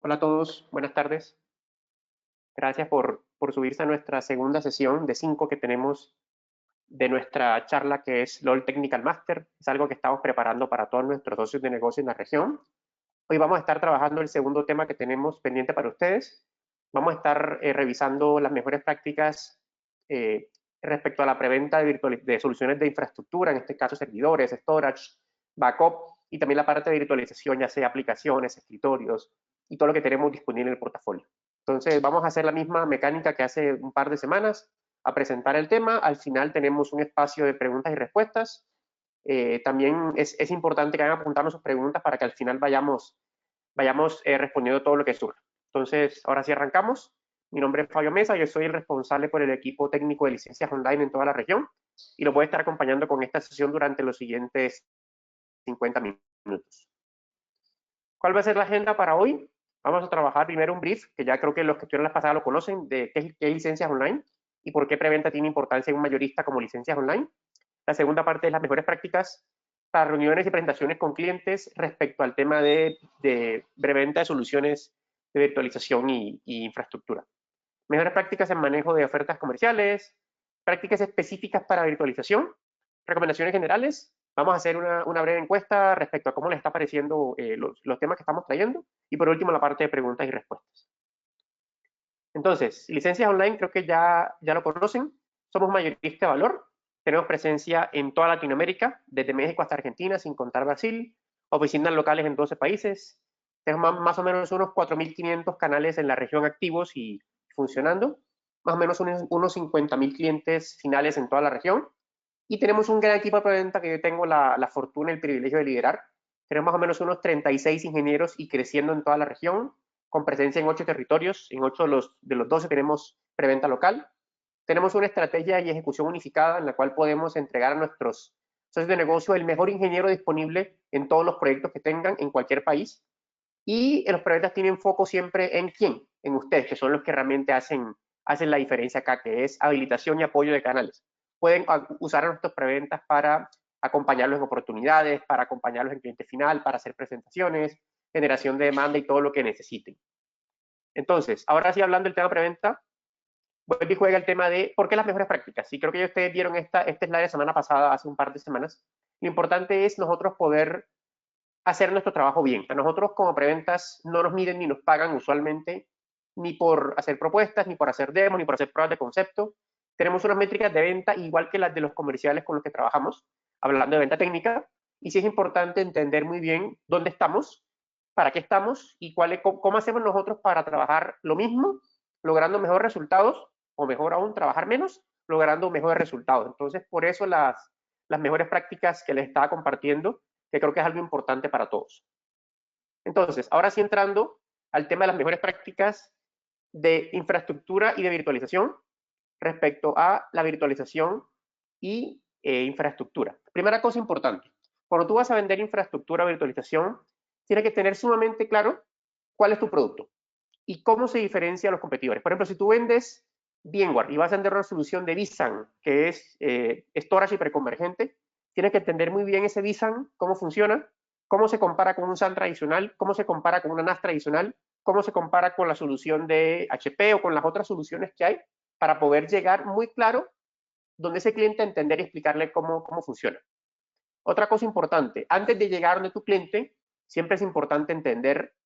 Hola a todos, buenas tardes. Gracias por subirse a nuestra segunda sesión de 5 que tenemos de nuestra charla que es LOL Technical Master. Es algo que estamos preparando para todos nuestros socios de negocio en la región. Hoy vamos a estar trabajando el segundo tema que tenemos pendiente para ustedes. Vamos a estar revisando las mejores prácticas eh, respecto a la preventa de soluciones de infraestructura, en este caso servidores, storage, backup y también la parte de virtualización, ya sea aplicaciones, escritorios y todo lo que tenemos disponible en el portafolio. Entonces vamos a hacer la misma mecánica que hace un par de semanas, a presentar el tema. Al final tenemos un espacio de preguntas y respuestas. También es importante que hagan apuntarnos sus preguntas para que al final vayamos respondiendo todo lo que surja. Entonces, ahora sí arrancamos. Mi nombre es Fabio Mesa, yo soy el responsable por el equipo técnico de licencias online en toda la región y lo voy a estar acompañando con esta sesión durante los siguientes 50 minutos. ¿Cuál va a ser la agenda para hoy? Vamos a trabajar primero un brief, que ya creo que los que estuvieron la pasada lo conocen, de qué es licencias online y por qué preventa tiene importancia en un mayorista como licencias online. La segunda parte es las mejores prácticas para reuniones y presentaciones con clientes respecto al tema de preventa de soluciones de virtualización y infraestructura. Mejores prácticas en manejo de ofertas comerciales, prácticas específicas para virtualización, recomendaciones generales. Vamos a hacer una breve encuesta respecto a cómo les está pareciendo los temas que estamos trayendo. Y por último, la parte de preguntas y respuestas. Entonces, licencias online creo que ya lo conocen. Somos mayorista de valor. Tenemos presencia en toda Latinoamérica, desde México hasta Argentina, sin contar Brasil. Oficinas locales en 12 países. Tenemos más o menos unos 4.500 canales en la región activos y funcionando. Más o menos unos 50.000 clientes finales en toda la región. Y tenemos un gran equipo de preventa que yo tengo la fortuna y el privilegio de liderar. Tenemos más o menos unos 36 ingenieros y creciendo en toda la región, con presencia en 8 territorios. En 8 de los 12 tenemos preventa local. Tenemos una estrategia y ejecución unificada en la cual podemos entregar a nuestros socios de negocio el mejor ingeniero disponible en todos los proyectos que tengan en cualquier país. Y los preventas tienen foco siempre en quién, en ustedes, que son los que realmente hacen la diferencia acá, que es habilitación y apoyo de canales. Pueden usar a nuestros preventas para acompañarlos en oportunidades, para acompañarlos en cliente final, para hacer presentaciones, generación de demanda y todo lo que necesiten. Entonces, ahora sí hablando del tema preventa, vuelve y juega el tema de por qué las mejores prácticas. Y creo que ya ustedes vieron este slide de semana pasada, hace un par de semanas. Lo importante es nosotros poder hacer nuestro trabajo bien. A nosotros como preventas no nos miden ni nos pagan usualmente ni por hacer propuestas, ni por hacer demos, ni por hacer pruebas de concepto. Tenemos unas métricas de venta igual que las de los comerciales con los que trabajamos, hablando de venta técnica, y sí es importante entender muy bien dónde estamos, para qué estamos y cómo hacemos nosotros para trabajar lo mismo, logrando mejores resultados, o mejor aún, trabajar menos, logrando mejores resultados. Entonces, por eso las mejores prácticas que les estaba compartiendo, que creo que es algo importante para todos. Entonces, ahora sí entrando al tema de las mejores prácticas de infraestructura y de virtualización respecto a la virtualización y infraestructura. Primera cosa importante, cuando tú vas a vender infraestructura o virtualización, tienes que tener sumamente claro cuál es tu producto y cómo se diferencia a los competidores. Por ejemplo, si tú vendes VMware y vas a vender una solución de vSAN, que es storage hiperconvergente, tienes que entender muy bien ese vSAN, cómo funciona, cómo se compara con un SAN tradicional, cómo se compara con una NAS tradicional, cómo se compara con la solución de HP o con las otras soluciones que hay, para poder llegar muy claro donde ese cliente entender y explicarle cómo funciona. Otra cosa importante, antes de llegar donde tu cliente, siempre es importante entender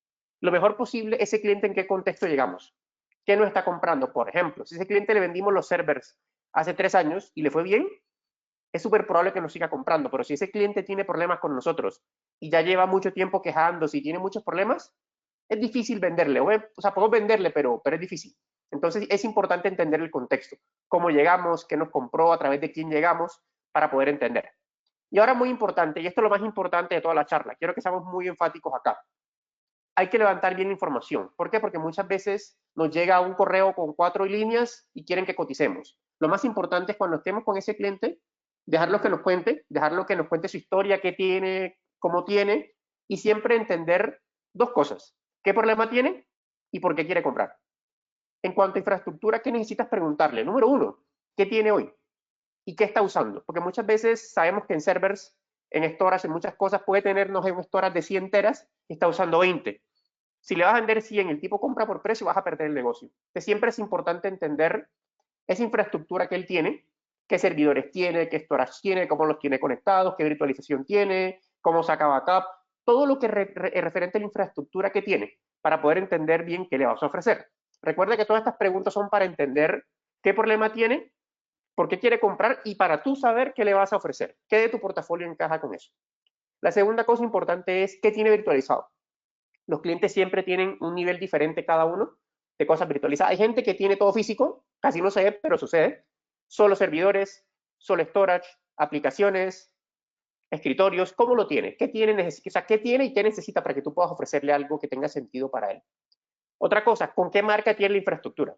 lo mejor posible ese cliente en qué contexto llegamos. ¿Qué nos está comprando? Por ejemplo, si ese cliente le vendimos los servers hace 3 años y le fue bien, es súper probable que nos siga comprando. Pero si ese cliente tiene problemas con nosotros y ya lleva mucho tiempo quejándose y tiene muchos problemas, es difícil venderle. O sea, podemos venderle, pero es difícil. Entonces es importante entender el contexto, cómo llegamos, qué nos compró, a través de quién llegamos, para poder entender. Y ahora muy importante, y esto es lo más importante de toda la charla, quiero que seamos muy enfáticos acá. Hay que levantar bien la información. ¿Por qué? Porque muchas veces nos llega un correo con 4 líneas y quieren que coticemos. Lo más importante es cuando estemos con ese cliente, dejarlo que nos cuente su historia, qué tiene, cómo tiene, y siempre entender 2 cosas. ¿Qué problema tiene y por qué quiere comprar? En cuanto a infraestructura, ¿qué necesitas preguntarle? Número 1, ¿qué tiene hoy? ¿Y qué está usando? Porque muchas veces sabemos que en servers, en storage, en muchas cosas, puede tenernos en un storage de 100 teras y está usando 20. Si le vas a vender 100 y el tipo compra por precio, vas a perder el negocio. Entonces, siempre es importante entender esa infraestructura que él tiene, qué servidores tiene, qué storage tiene, cómo los tiene conectados, qué virtualización tiene, cómo saca backup, todo lo que es referente a la infraestructura que tiene, para poder entender bien qué le vas a ofrecer. Recuerda que todas estas preguntas son para entender qué problema tiene, por qué quiere comprar y para tú saber qué le vas a ofrecer, qué de tu portafolio encaja con eso. La segunda cosa importante es qué tiene virtualizado. Los clientes siempre tienen un nivel diferente cada uno de cosas virtualizadas. Hay gente que tiene todo físico, casi no se ve, pero sucede. Solo servidores, solo storage, aplicaciones, escritorios. ¿Cómo lo tiene? ¿Qué tiene? O sea, ¿qué tiene y qué necesita para que tú puedas ofrecerle algo que tenga sentido para él? Otra cosa, ¿con qué marca tiene la infraestructura?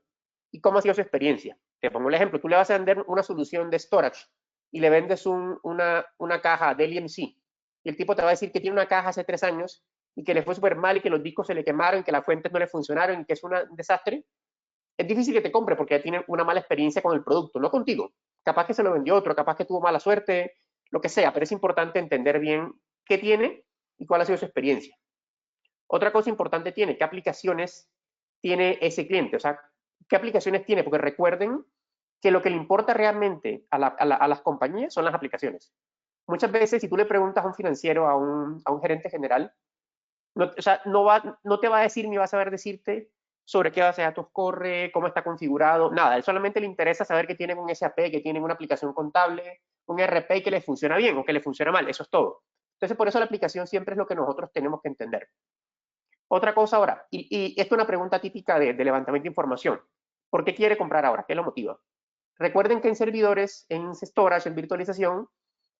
¿Y cómo ha sido su experiencia? Te pongo el ejemplo. Tú le vas a vender una solución de storage y le vendes una caja del EMC y el tipo te va a decir que tiene una caja hace 3 años y que le fue súper mal y que los discos se le quemaron, que las fuentes no le funcionaron y que es un desastre. Es difícil que te compre porque ya tiene una mala experiencia con el producto, no contigo. Capaz que se lo vendió otro, capaz que tuvo mala suerte, lo que sea, pero es importante entender bien qué tiene y cuál ha sido su experiencia. Otra cosa importante tiene, qué aplicaciones tiene ese cliente, o sea, qué aplicaciones tiene, porque recuerden que lo que le importa realmente a las compañías son las aplicaciones. Muchas veces, si tú le preguntas a un financiero, a un gerente general, no, o sea, no te va a decir ni va a saber decirte sobre qué base de datos corre, cómo está configurado, nada. Él solamente le interesa saber que tienen un SAP, que tienen una aplicación contable, un RP y que le funciona bien o que le funciona mal. Eso es todo. Entonces, por eso la aplicación siempre es lo que nosotros tenemos que entender. Otra cosa ahora, y esto es una pregunta típica de levantamiento de información. ¿Por qué quiere comprar ahora? ¿Qué lo motiva? Recuerden que en servidores, en storage, en virtualización,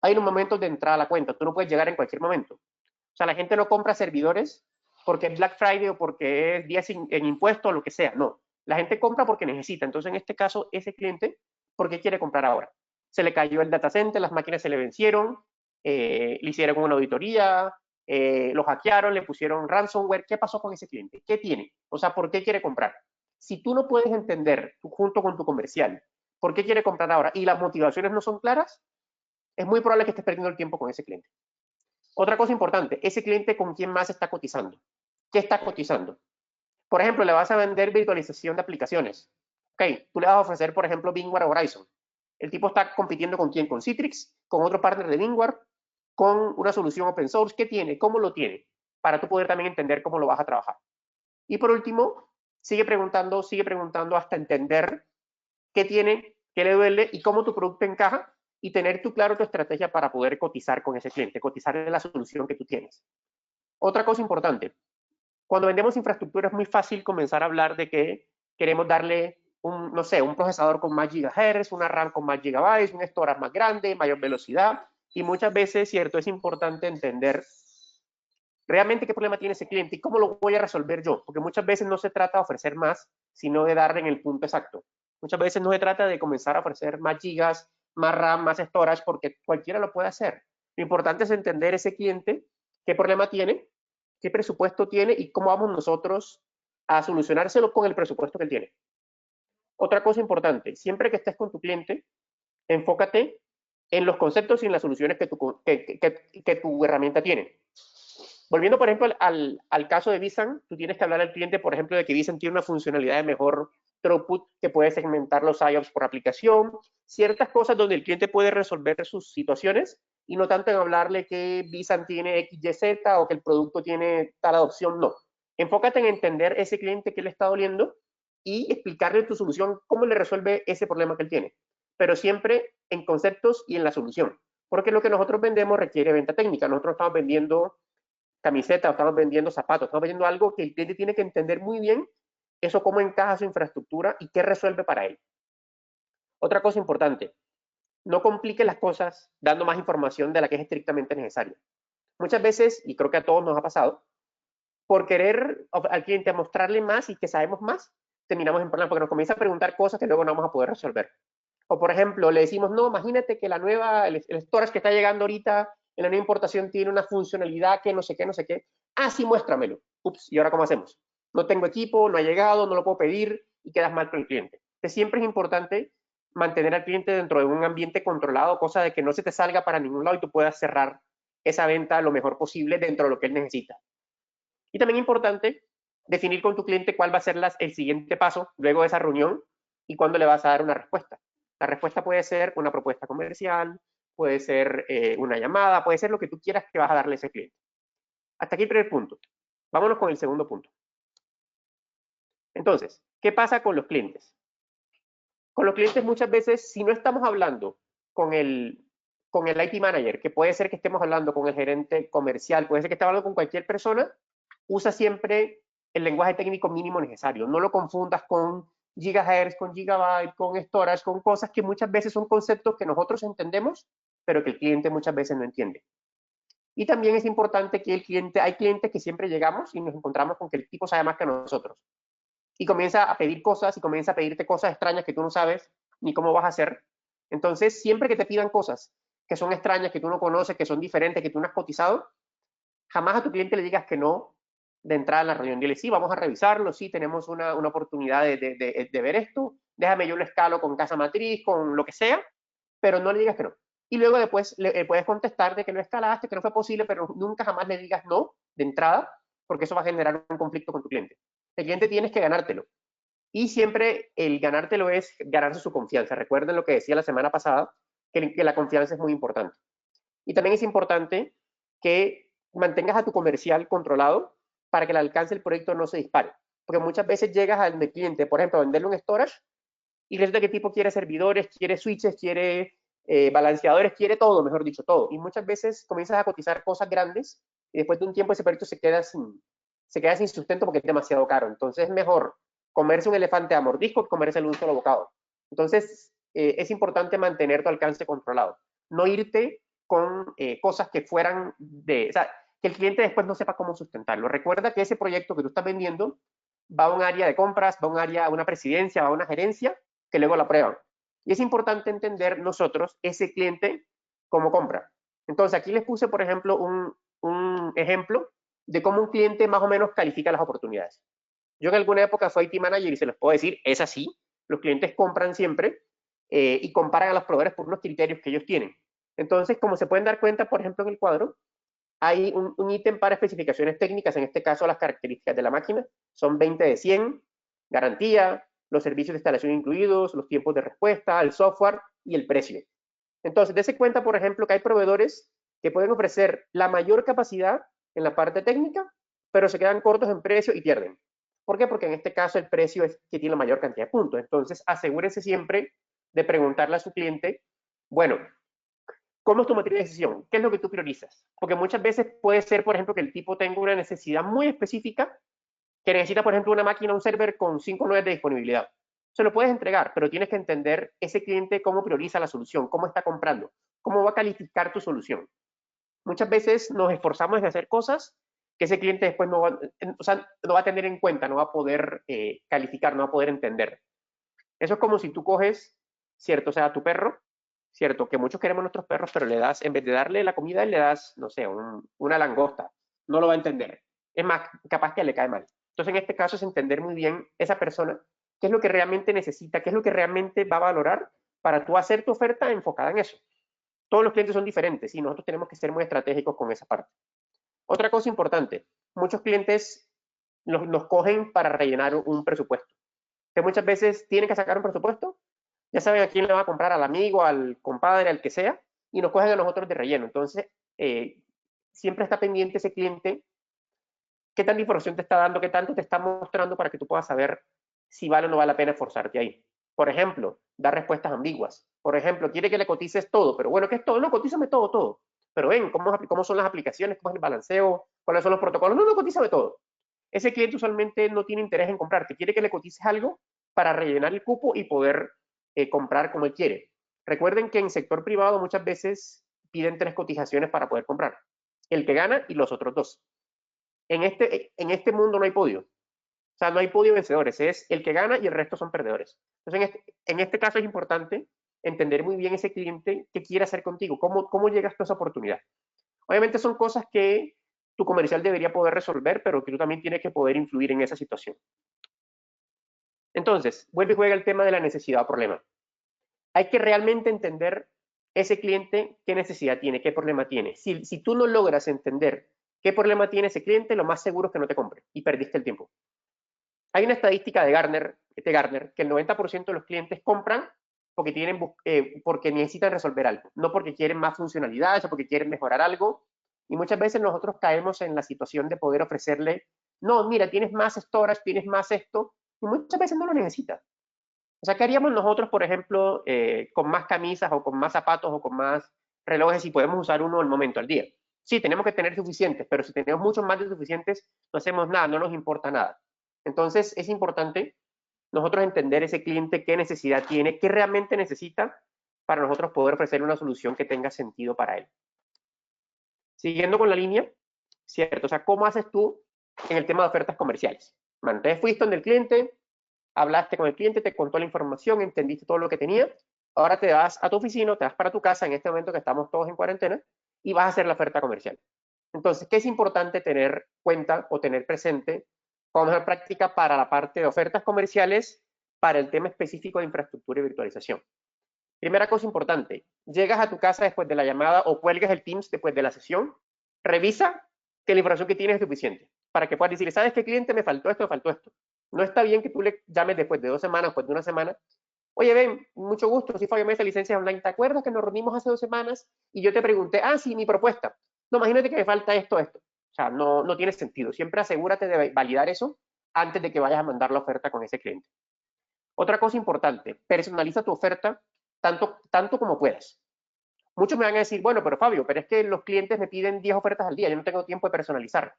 hay unos momentos de entrada a la cuenta. Tú no puedes llegar en cualquier momento. O sea, la gente no compra servidores porque es Black Friday o porque es día en impuesto o lo que sea. No. La gente compra porque necesita. Entonces, en este caso, ese cliente, ¿por qué quiere comprar ahora? Se le cayó el data center, las máquinas se le vencieron, le hicieron una auditoría, lo hackearon, le pusieron ransomware. ¿Qué pasó con ese cliente? ¿Qué tiene? O sea, ¿por qué quiere comprar? Si tú no puedes entender, junto con tu comercial, por qué quiere comprar ahora y las motivaciones no son claras, es muy probable que estés perdiendo el tiempo con ese cliente. Otra cosa importante, ese cliente con quién más está cotizando. ¿Qué está cotizando? Por ejemplo, le vas a vender virtualización de aplicaciones. Ok, tú le vas a ofrecer, por ejemplo, VMware o Horizon. El tipo está compitiendo con quién, con Citrix, con otro partner de VMware, con una solución open source. ¿Qué tiene? ¿Cómo lo tiene? Para tú poder también entender cómo lo vas a trabajar. Y por último, sigue preguntando hasta entender qué tiene, qué le duele y cómo tu producto encaja y tener tú claro tu estrategia para poder cotizar con ese cliente, cotizar en la solución que tú tienes. Otra cosa importante, cuando vendemos infraestructura es muy fácil comenzar a hablar de que queremos darle un, no sé, un procesador con más gigahertz, una RAM con más gigabytes, un storage más grande, mayor velocidad, y muchas veces, cierto, es importante entender realmente qué problema tiene ese cliente y cómo lo voy a resolver yo, porque muchas veces no se trata de ofrecer más, sino de darle en el punto exacto. Muchas veces no se trata de comenzar a ofrecer más gigas, más RAM, más storage, porque cualquiera lo puede hacer. Lo importante es entender ese cliente, qué problema tiene, qué presupuesto tiene y cómo vamos nosotros a solucionárselo con el presupuesto que él tiene. Otra cosa importante, siempre que estés con tu cliente, enfócate en los conceptos y en las soluciones que tu herramienta tiene. Volviendo, por ejemplo, al caso de Visan, tú tienes que hablar al cliente, por ejemplo, de que Visan tiene una funcionalidad de mejor throughput que puede segmentar los IOPS por aplicación, ciertas cosas donde el cliente puede resolver sus situaciones y no tanto en hablarle que Visan tiene XYZ o que el producto tiene tal adopción, no. Enfócate en entender ese cliente que le está doliendo y explicarle tu solución, cómo le resuelve ese problema que él tiene, pero siempre en conceptos y en la solución, porque lo que nosotros vendemos requiere venta técnica. Nosotros estamos vendiendo camiseta, o estamos vendiendo zapatos, estamos vendiendo algo que el cliente tiene que entender muy bien eso cómo encaja su infraestructura y qué resuelve para él. Otra cosa importante, no complique las cosas dando más información de la que es estrictamente necesaria. Muchas veces, y creo que a todos nos ha pasado, por querer al cliente mostrarle más y que sabemos más, terminamos en problemas porque nos comienza a preguntar cosas que luego no vamos a poder resolver. O por ejemplo, le decimos, no, imagínate que el storage que está llegando ahorita en la nueva importación tiene una funcionalidad que no sé qué, no sé qué. Ah, sí, muéstramelo. Ups, ¿y ahora cómo hacemos? No tengo equipo, no ha llegado, no lo puedo pedir y quedas mal con el cliente. Entonces, siempre es importante mantener al cliente dentro de un ambiente controlado, cosa de que no se te salga para ningún lado y tú puedas cerrar esa venta lo mejor posible dentro de lo que él necesita. Y también importante definir con tu cliente cuál va a ser el siguiente paso luego de esa reunión y cuándo le vas a dar una respuesta. La respuesta puede ser una propuesta comercial, puede ser una llamada, puede ser lo que tú quieras que vas a darle a ese cliente. Hasta aquí el primer punto. Vámonos con el segundo punto. Entonces, ¿qué pasa con los clientes? Con los clientes muchas veces, si no estamos hablando con el IT manager, que puede ser que estemos hablando con el gerente comercial, puede ser que estemos hablando con cualquier persona, usa siempre el lenguaje técnico mínimo necesario. No lo confundas con gigahertz, con gigabyte, con storage, con cosas que muchas veces son conceptos que nosotros entendemos, pero que el cliente muchas veces no entiende. Y también es importante que hay clientes que siempre llegamos y nos encontramos con que el tipo sabe más que nosotros. Y comienza a pedir cosas y comienza a pedirte cosas extrañas que tú no sabes ni cómo vas a hacer. Entonces, siempre que te pidan cosas que son extrañas, que tú no conoces, que son diferentes, que tú no has cotizado, jamás a tu cliente le digas que no de entrada en la reunión. Dile, sí, vamos a revisarlo, sí, tenemos una oportunidad de ver esto, déjame yo lo escalo con casa matriz, con lo que sea, pero no le digas que no. Y luego después le puedes contestar de que no escalaste, que no fue posible, pero nunca jamás le digas no de entrada, porque eso va a generar un conflicto con tu cliente. El cliente tienes que ganártelo. Y siempre el ganártelo es ganarse su confianza. Recuerden lo que decía la semana pasada, que la confianza es muy importante. Y también es importante que mantengas a tu comercial controlado para que el alcance del proyecto no se dispare. Porque muchas veces llegas al cliente, por ejemplo, a venderle un storage y resulta que el tipo quiere servidores, quiere switches, quiere balanceadores, quiere todo, mejor dicho, todo. Y muchas veces comienzas a cotizar cosas grandes y después de un tiempo ese proyecto se queda sin sustento porque es demasiado caro. Entonces es mejor comerse un elefante a mordisco que comerse un solo bocado. Entonces es importante mantener tu alcance controlado. No irte con cosas que fueran o sea, que el cliente después no sepa cómo sustentarlo. Recuerda que ese proyecto que tú estás vendiendo va a un área de compras, va a un área, a una presidencia, va a una gerencia, que luego la prueban. Y es importante entender nosotros ese cliente cómo compra. Entonces aquí les puse, por ejemplo, un ejemplo de cómo un cliente más o menos califica las oportunidades. Yo en alguna época fui IT manager y se los puedo decir, es así, los clientes compran siempre y comparan a los proveedores por unos criterios que ellos tienen. Entonces, como se pueden dar cuenta, por ejemplo, en el cuadro, hay un ítem para especificaciones técnicas, en este caso las características de la máquina, son 20 de 100, garantía, los servicios de instalación incluidos, los tiempos de respuesta, el software y el precio. Entonces, dése cuenta, por ejemplo, que hay proveedores que pueden ofrecer la mayor capacidad en la parte técnica, pero se quedan cortos en precio y pierden. ¿Por qué? Porque en este caso el precio es que tiene la mayor cantidad de puntos. Entonces, asegúrese siempre de preguntarle a su cliente, bueno, ¿cómo es tu matriz de decisión? ¿Qué es lo que tú priorizas? Porque muchas veces puede ser, por ejemplo, que el tipo tenga una necesidad muy específica, que necesita, por ejemplo, una máquina, un server con 5 nodes de disponibilidad. Se lo puedes entregar, pero tienes que entender ese cliente cómo prioriza la solución, cómo está comprando, cómo va a calificar tu solución. Muchas veces nos esforzamos en hacer cosas que ese cliente después no va a tener en cuenta, no va a poder calificar, no va a poder entender. Eso es como si tú coges, ¿cierto? O sea, a tu perro, ¿cierto? Que muchos queremos nuestros perros, pero le das, en vez de darle la comida, le das, no sé, una langosta. No lo va a entender. Es más, capaz que le cae mal. Entonces, en este caso es entender muy bien esa persona, qué es lo que realmente necesita, qué es lo que realmente va a valorar para tú hacer tu oferta enfocada en eso. Todos los clientes son diferentes y nosotros tenemos que ser muy estratégicos con esa parte. Otra cosa importante, muchos clientes nos cogen para rellenar un presupuesto. Que muchas veces tienen que sacar un presupuesto, ya saben a quién le va a comprar, al amigo, al compadre, al que sea, y nos cogen a nosotros de relleno. Entonces, siempre está pendiente ese cliente, qué tanta información te está dando, qué tanto te está mostrando para que tú puedas saber si vale o no vale la pena esforzarte ahí. Por ejemplo, dar respuestas ambiguas. Por ejemplo, quiere que le cotices todo, pero bueno, ¿qué es todo? No, cotízame todo, todo. Pero ven, ¿cómo son las aplicaciones? ¿Cómo es el balanceo? ¿Cuáles son los protocolos? No, cotízame todo. Ese cliente usualmente no tiene interés en comprarte, quiere que le cotices algo para rellenar el cupo y poder comprar como él quiere. Recuerden que en sector privado muchas veces piden 3 cotizaciones para poder comprar. El que gana y los otros 2. En este mundo no hay podio. O sea, no hay podio vencedores. Es el que gana y el resto son perdedores. Entonces, en este caso es importante entender muy bien ese cliente qué quiere hacer contigo, cómo llegas tú a esa oportunidad. Obviamente son cosas que tu comercial debería poder resolver, pero que tú también tienes que poder influir en esa situación. Entonces, vuelve y juega el tema de la necesidad o problema. Hay que realmente entender ese cliente qué necesidad tiene, qué problema tiene. Si tú no logras entender qué problema tiene ese cliente, lo más seguro es que no te compre y perdiste el tiempo. Hay una estadística de Gartner que el 90% de los clientes compran porque necesitan resolver algo, no porque quieren más funcionalidades o porque quieren mejorar algo. Y muchas veces nosotros caemos en la situación de poder ofrecerle, no, mira, tienes más storage, tienes más esto, y muchas veces no lo necesitas. O sea, ¿qué haríamos nosotros, por ejemplo, con más camisas o con más zapatos o con más relojes si podemos usar uno al momento, al día? Sí, tenemos que tener suficientes, pero si tenemos muchos más de suficientes, no hacemos nada, no nos importa nada. Entonces, es importante nosotros entender ese cliente qué necesidad tiene, qué realmente necesita para nosotros poder ofrecer una solución que tenga sentido para él. Siguiendo con la línea, ¿cierto? O sea, ¿cómo haces tú en el tema de ofertas comerciales? Bueno, entonces fuiste donde el cliente, hablaste con el cliente, te contó la información, entendiste todo lo que tenía, ahora te vas a tu oficina, te vas para tu casa en este momento que estamos todos en cuarentena y vas a hacer la oferta comercial. Entonces, ¿qué es importante tener cuenta o tener presente como mejor práctica para la parte de ofertas comerciales para el tema específico de infraestructura y virtualización? Primera cosa importante, llegas a tu casa después de la llamada o cuelgas el Teams después de la sesión, revisa que la información que tienes es suficiente para que puedas decir, ¿sabes qué cliente me faltó esto, me faltó esto? No está bien que tú le llames después de 2 semanas, después de una semana. Oye, ven, mucho gusto, soy Fabio Mesa, licencia online. ¿Te acuerdas que nos reunimos hace 2 semanas y yo te pregunté, sí, mi propuesta? No, imagínate que me falta esto, esto. O sea, no tiene sentido. Siempre asegúrate de validar eso antes de que vayas a mandar la oferta con ese cliente. Otra cosa importante, personaliza tu oferta tanto como puedas. Muchos me van a decir, bueno, pero Fabio, pero es que los clientes me piden 10 ofertas al día, yo no tengo tiempo de personalizar.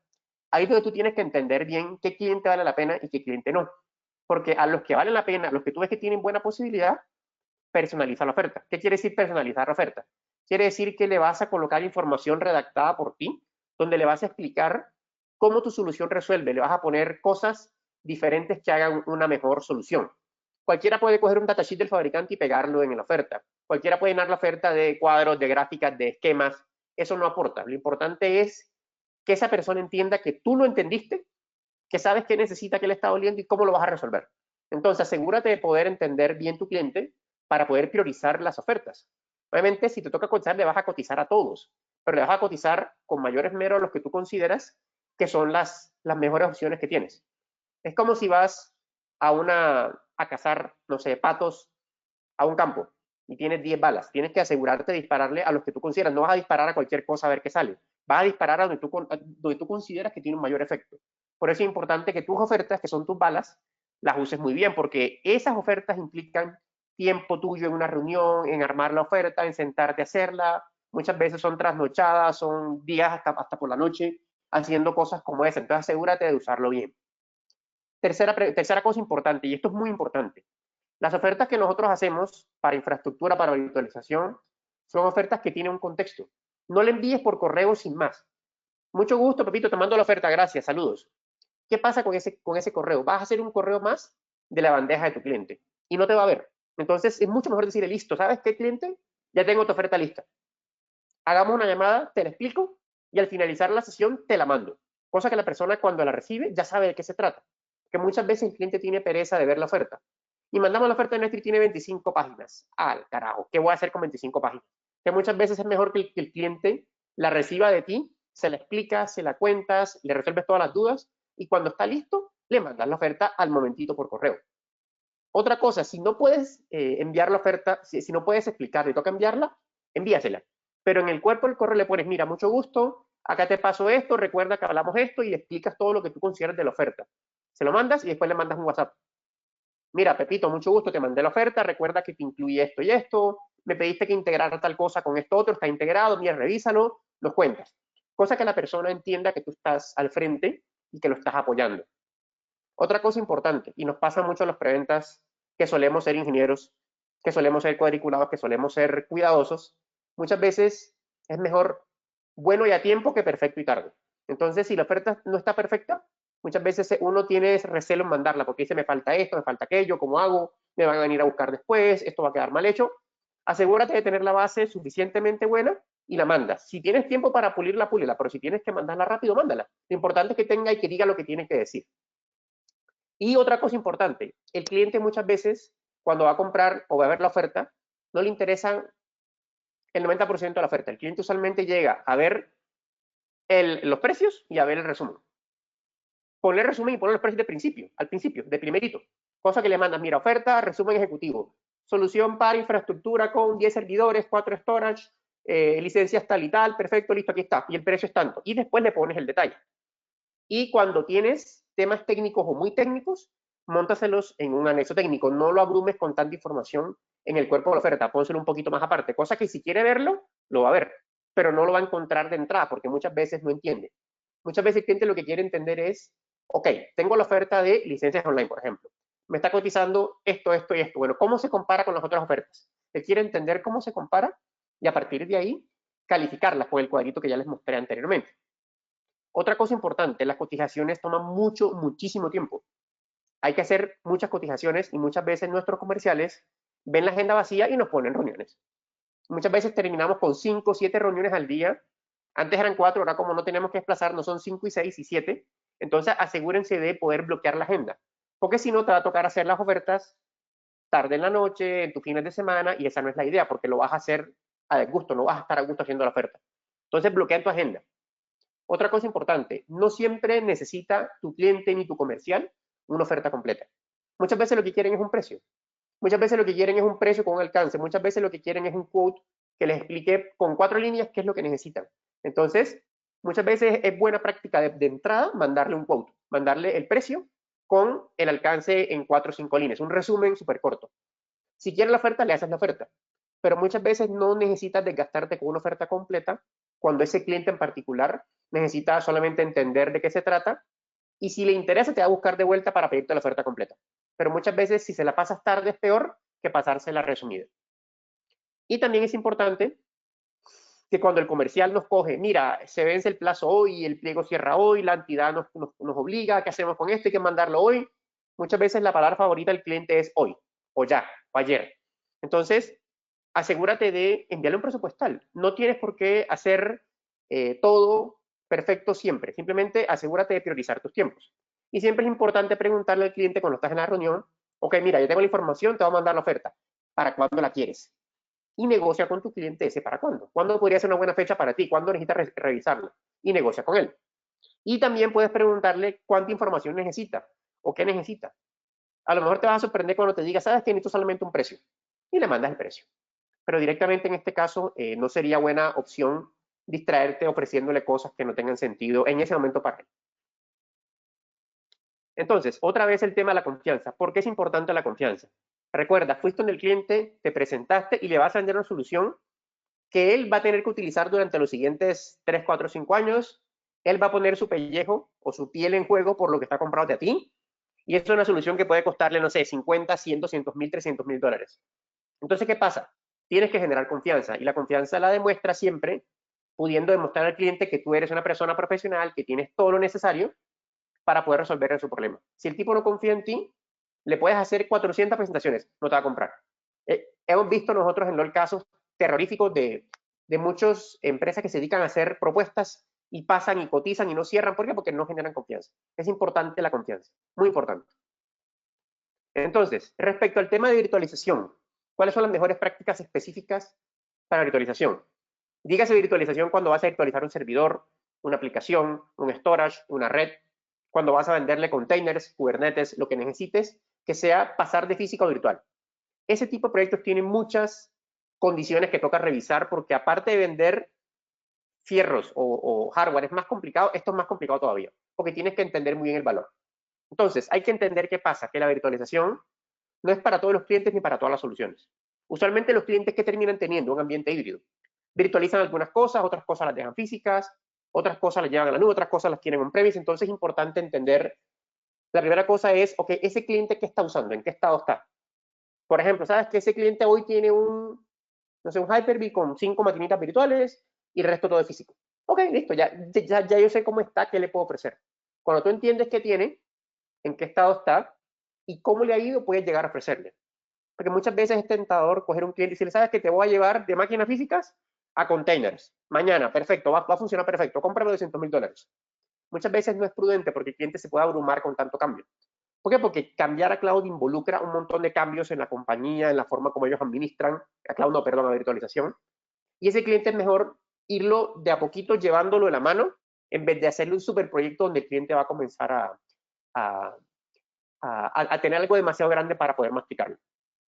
Ahí es donde tú tienes que entender bien qué cliente vale la pena y qué cliente no. Porque a los que valen la pena, a los que tú ves que tienen buena posibilidad, personaliza la oferta. ¿Qué quiere decir personalizar la oferta? Quiere decir que le vas a colocar información redactada por ti, donde le vas a explicar cómo tu solución resuelve. Le vas a poner cosas diferentes que hagan una mejor solución. Cualquiera puede coger un datasheet del fabricante y pegarlo en la oferta. Cualquiera puede llenar la oferta de cuadros, de gráficas, de esquemas. Eso no aporta. Lo importante es que esa persona entienda que tú lo entendiste, que sabes qué necesita, qué le está doliendo y cómo lo vas a resolver. Entonces, asegúrate de poder entender bien tu cliente para poder priorizar las ofertas. Obviamente, si te toca cotizar, le vas a cotizar a todos, pero le vas a cotizar con mayor esmero a los que tú consideras que son las mejores opciones que tienes. Es como si vas a cazar, no sé, patos a un campo y tienes 10 balas. Tienes que asegurarte de dispararle a los que tú consideras. No vas a disparar a cualquier cosa a ver qué sale. Vas a disparar a donde tú consideras que tiene un mayor efecto. Por eso es importante que tus ofertas, que son tus balas, las uses muy bien, porque esas ofertas implican tiempo tuyo en una reunión, en armar la oferta, en sentarte a hacerla. Muchas veces son trasnochadas, son días hasta por la noche haciendo cosas como esa. Entonces asegúrate de usarlo bien. Tercera cosa importante, y esto es muy importante, las ofertas que nosotros hacemos para infraestructura, para virtualización, son ofertas que tienen un contexto. No le envíes por correo sin más. Mucho gusto, Pepito, te mando la oferta, gracias, saludos. ¿Qué pasa con ese correo? Vas a hacer un correo más de la bandeja de tu cliente y no te va a ver. Entonces es mucho mejor decirle, listo, ¿sabes qué, cliente? Ya tengo tu oferta lista. Hagamos una llamada, te la explico y al finalizar la sesión te la mando. Cosa que la persona cuando la recibe ya sabe de qué se trata. Que muchas veces el cliente tiene pereza de ver la oferta. Y mandamos la oferta de Netflix, tiene 25 páginas. Al carajo, ¿qué voy a hacer con 25 páginas? Que muchas veces es mejor que el cliente la reciba de ti, se la explicas, se la cuentas, le resuelves todas las dudas y cuando está listo, le mandas la oferta al momentito por correo. Otra cosa, si no puedes enviar la oferta, si no puedes explicar y toca enviarla, envíasela. Pero en el cuerpo del correo le pones, mira, mucho gusto, acá te paso esto, recuerda que hablamos esto y le explicas todo lo que tú consideras de la oferta. Se lo mandas y después le mandas un WhatsApp. Mira, Pepito, mucho gusto, te mandé la oferta, recuerda que te incluye esto y esto, me pediste que integrara tal cosa con esto otro, está integrado, mira, revísalo, los cuentas. Cosa que la persona entienda que tú estás al frente y que lo estás apoyando. Otra cosa importante, y nos pasa mucho en las preventas que solemos ser ingenieros, que solemos ser cuadriculados, que solemos ser cuidadosos, muchas veces es mejor bueno y a tiempo que perfecto y tarde. Entonces, si la oferta no está perfecta, muchas veces uno tiene recelo en mandarla porque dice, me falta esto, me falta aquello, ¿cómo hago? Me van a venir a buscar después, esto va a quedar mal hecho. Asegúrate de tener la base suficientemente buena y la mandas. Si tienes tiempo para pulirla, púlila, pero si tienes que mandarla rápido, mándala. Lo importante es que tenga y que diga lo que tiene que decir. Y otra cosa importante, el cliente muchas veces, cuando va a comprar o va a ver la oferta, no le interesa el 90% de la oferta. El cliente usualmente llega a ver los precios y a ver el resumen. ponle resumen y ponle los precios de principio, al principio, de primerito. Cosa que le mandas, mira, oferta, resumen ejecutivo. Solución para infraestructura con 10 servidores, 4 storage, licencias tal y tal, perfecto, listo, aquí está. Y el precio es tanto. Y después le pones el detalle. Y cuando tienes temas técnicos o muy técnicos, móntaselos en un anexo técnico. No lo abrumes con tanta información en el cuerpo de la oferta. Pónselo un poquito más aparte. Cosa que si quiere verlo, lo va a ver. Pero no lo va a encontrar de entrada porque muchas veces no entiende. Muchas veces el cliente lo que quiere entender es, ok, tengo la oferta de licencias online, por ejemplo. Me está cotizando esto, esto y esto. Bueno, ¿cómo se compara con las otras ofertas? Él quiere entender cómo se compara y a partir de ahí calificarlas con el cuadrito que ya les mostré anteriormente. Otra cosa importante, las cotizaciones toman muchísimo tiempo. Hay que hacer muchas cotizaciones y muchas veces nuestros comerciales ven la agenda vacía y nos ponen reuniones. Muchas veces terminamos con 5 o 7 reuniones al día. Antes eran 4, ahora como no tenemos que desplazarnos son 5 y 6 y 7. Entonces asegúrense de poder bloquear la agenda. Porque si no te va a tocar hacer las ofertas tarde en la noche, en tus fines de semana, y esa no es la idea, porque lo vas a hacer a desgusto, no vas a estar a gusto haciendo la oferta. Entonces bloquea tu agenda. Otra cosa importante, no siempre necesita tu cliente ni tu comercial una oferta completa. Muchas veces lo que quieren es un precio. Muchas veces lo que quieren es un precio con un alcance. Muchas veces lo que quieren es un quote que les explique con 4 líneas qué es lo que necesitan. Entonces, muchas veces es buena práctica de entrada mandarle un quote, mandarle el precio con el alcance en 4 o 5 líneas, un resumen súper corto. Si quieres la oferta, le haces la oferta. Pero muchas veces no necesitas desgastarte con una oferta completa cuando ese cliente en particular necesita solamente entender de qué se trata y si le interesa te va a buscar de vuelta para pedirte la oferta completa. Pero muchas veces si se la pasas tarde es peor que pasársela resumida. Y también es importante que cuando el comercial nos coge, mira, se vence el plazo hoy, el pliego cierra hoy, la entidad nos obliga, ¿qué hacemos con esto? Hay que mandarlo hoy. Muchas veces la palabra favorita del cliente es hoy, o ya, o ayer. Entonces, asegúrate de enviarle un presupuestal. No tienes por qué hacer todo perfecto siempre. Simplemente asegúrate de priorizar tus tiempos. Y siempre es importante preguntarle al cliente cuando estás en la reunión, ok, mira, yo tengo la información, te voy a mandar la oferta. ¿Para cuándo la quieres? Y negocia con tu cliente ese para cuándo. ¿Cuándo podría ser una buena fecha para ti? ¿Cuándo necesitas revisarlo? Y negocia con él. Y también puedes preguntarle cuánta información necesita o qué necesita. A lo mejor te vas a sorprender cuando te diga, sabes que necesito solamente un precio. Y le mandas el precio. Pero directamente en este caso no sería buena opción distraerte ofreciéndole cosas que no tengan sentido en ese momento para él. Entonces, otra vez el tema de la confianza. ¿Por qué es importante la confianza? Recuerda, fuiste donde el cliente, te presentaste y le vas a vender una solución que él va a tener que utilizar durante los siguientes 3, 4, 5 años. Él va a poner su pellejo o su piel en juego por lo que está comprado de a ti. Y es una solución que puede costarle, no sé, 50, 100, 200 mil, 300 mil dólares. Entonces, ¿qué pasa? Tienes que generar confianza y la confianza la demuestra siempre pudiendo demostrar al cliente que tú eres una persona profesional, que tienes todo lo necesario para poder resolver su problema. Si el tipo no confía en ti, le puedes hacer 400 presentaciones, no te va a comprar. Hemos visto nosotros en LOL casos terroríficos de muchas empresas que se dedican a hacer propuestas y pasan y cotizan y no cierran. ¿Por qué? Porque no generan confianza. Es importante la confianza, muy importante. Entonces, respecto al tema de virtualización, ¿cuáles son las mejores prácticas específicas para virtualización? Dígase virtualización cuando vas a virtualizar un servidor, una aplicación, un storage, una red, cuando vas a venderle containers, Kubernetes, lo que necesites, que sea pasar de físico a virtual. Ese tipo de proyectos tienen muchas condiciones que toca revisar porque aparte de vender fierros o hardware es más complicado, esto es más complicado todavía, porque tienes que entender muy bien el valor. Entonces, hay que entender qué pasa, que la virtualización no es para todos los clientes ni para todas las soluciones. Usualmente los clientes que terminan teniendo un ambiente híbrido virtualizan algunas cosas, otras cosas las dejan físicas, otras cosas las llevan a la nube, otras cosas las quieren on-premise. Entonces es importante entender, la primera cosa es, ok, ese cliente ¿qué está usando? ¿En qué estado está? Por ejemplo, ¿sabes que ese cliente hoy tiene un, no sé, un Hyper-V con 5 maquinitas virtuales y el resto todo es físico? Ok, listo, ya yo sé cómo está, qué le puedo ofrecer. Cuando tú entiendes qué tiene, en qué estado está y cómo le ha ido, puedes llegar a ofrecerle. Porque muchas veces es tentador coger un cliente y decirle, ¿sabes que te voy a llevar de máquinas físicas a containers? Mañana, perfecto, va a funcionar perfecto, cómprame $200,000. Muchas veces no es prudente porque el cliente se puede abrumar con tanto cambio. ¿Por qué? Porque cambiar a cloud involucra un montón de cambios en la compañía, en la forma como ellos administran, a cloud no, perdón, a virtualización. Y ese cliente es mejor irlo de a poquito llevándolo de la mano en vez de hacerle un super proyecto donde el cliente va a comenzar a, a tener algo demasiado grande para poder masticarlo.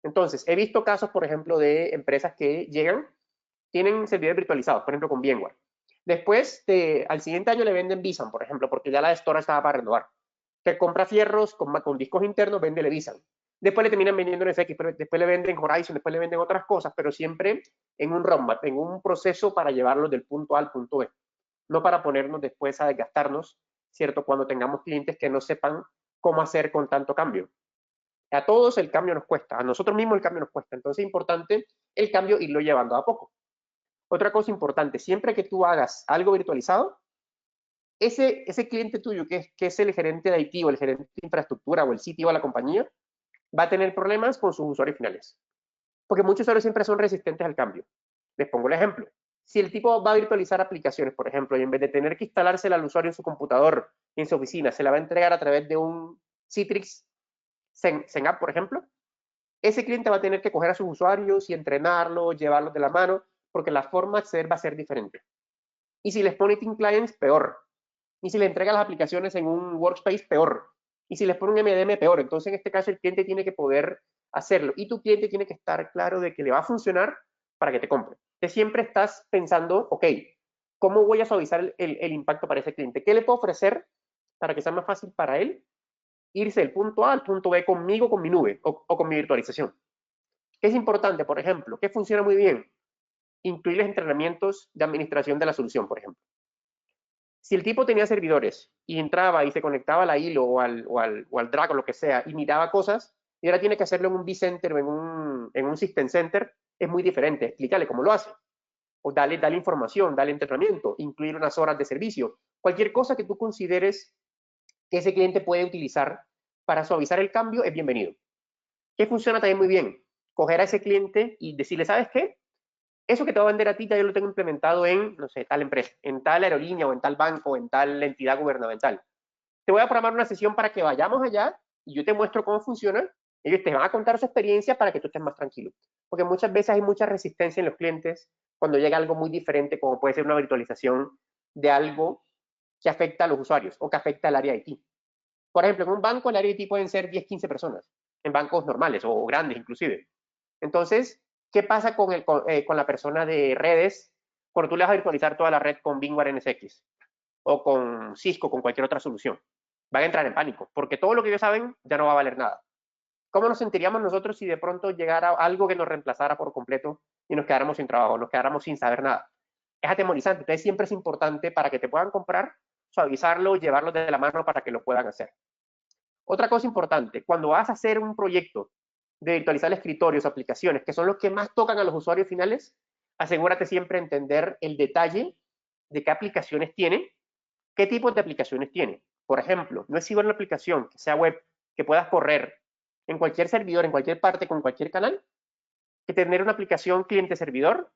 Entonces, he visto casos, por ejemplo, de empresas que llegan, tienen servidores virtualizados, por ejemplo, con VMware. Después, al siguiente año le venden vSAN, por ejemplo, porque ya la storage estaba para renovar. Que compra fierros con discos internos, vende vSAN. Después le terminan vendiendo NSX, pero después le venden Horizon, después le venden otras cosas, pero siempre en un roadmap, en un proceso para llevarlos del punto A al punto B. No para ponernos después a desgastarnos, ¿cierto? Cuando tengamos clientes que no sepan cómo hacer con tanto cambio. A todos el cambio nos cuesta, a nosotros mismos el cambio nos cuesta. Entonces es importante el cambio irlo llevando a poco. Otra cosa importante, siempre que tú hagas algo virtualizado, ese cliente tuyo que es el gerente de IT o el gerente de infraestructura o el CTO de la compañía, va a tener problemas con sus usuarios finales. Porque muchos usuarios siempre son resistentes al cambio. Les pongo el ejemplo. Si el tipo va a virtualizar aplicaciones, por ejemplo, y en vez de tener que instalársela al usuario en su computador y en su oficina, se la va a entregar a través de un Citrix ZenApp, por ejemplo, ese cliente va a tener que coger a sus usuarios y entrenarlos, llevarlos de la mano, porque la forma de acceder va a ser diferente. Y si les pone Team Clients, peor. Y si le entrega las aplicaciones en un workspace, peor. Y si les pone un MDM, peor. Entonces, en este caso, el cliente tiene que poder hacerlo. Y tu cliente tiene que estar claro de que le va a funcionar para que te compre. Que siempre estás pensando, ok, ¿cómo voy a suavizar el impacto para ese cliente? ¿Qué le puedo ofrecer para que sea más fácil para él irse del punto A al punto B conmigo, con mi nube o con mi virtualización? ¿Qué es importante? Por ejemplo, ¿qué funciona muy bien? Incluirles entrenamientos de administración de la solución, por ejemplo. Si el tipo tenía servidores y entraba y se conectaba a la hilo o al Drag o lo que sea y miraba cosas, y ahora tiene que hacerlo en un vCenter o en un System Center, es muy diferente. Explícale cómo lo hace. O dale información, dale entrenamiento, incluir unas horas de servicio. Cualquier cosa que tú consideres que ese cliente puede utilizar para suavizar el cambio es bienvenido. ¿Qué funciona también muy bien? Coger a ese cliente y decirle, ¿sabes qué? Eso que te va a vender a ti ya yo lo tengo implementado en, no sé, tal empresa, en tal aerolínea o en tal banco o en tal entidad gubernamental. Te voy a programar una sesión para que vayamos allá y yo te muestro cómo funciona. Ellos te van a contar su experiencia para que tú estés más tranquilo. Porque muchas veces hay mucha resistencia en los clientes cuando llega algo muy diferente, como puede ser una virtualización de algo que afecta a los usuarios o que afecta al área de IT. Por ejemplo, en un banco el área de IT pueden ser 10, 15 personas, en bancos normales o grandes inclusive. Entonces, ¿qué pasa con la persona de redes cuando tú le vas a virtualizar toda la red con VMware NSX o con Cisco, con cualquier otra solución? Van a entrar en pánico, porque todo lo que ellos saben ya no va a valer nada. ¿Cómo nos sentiríamos nosotros si de pronto llegara algo que nos reemplazara por completo y nos quedáramos sin trabajo, nos quedáramos sin saber nada? Es atemorizante. Entonces siempre es importante para que te puedan comprar, suavizarlo, llevarlo de la mano para que lo puedan hacer. Otra cosa importante, cuando vas a hacer un proyecto de virtualizar escritorios, aplicaciones, que son los que más tocan a los usuarios finales, asegúrate siempre de entender el detalle de qué aplicaciones tiene, qué tipos de aplicaciones tiene. Por ejemplo, no es igual una aplicación que sea web, que puedas correr en cualquier servidor, en cualquier parte, con cualquier canal, que tener una aplicación cliente-servidor,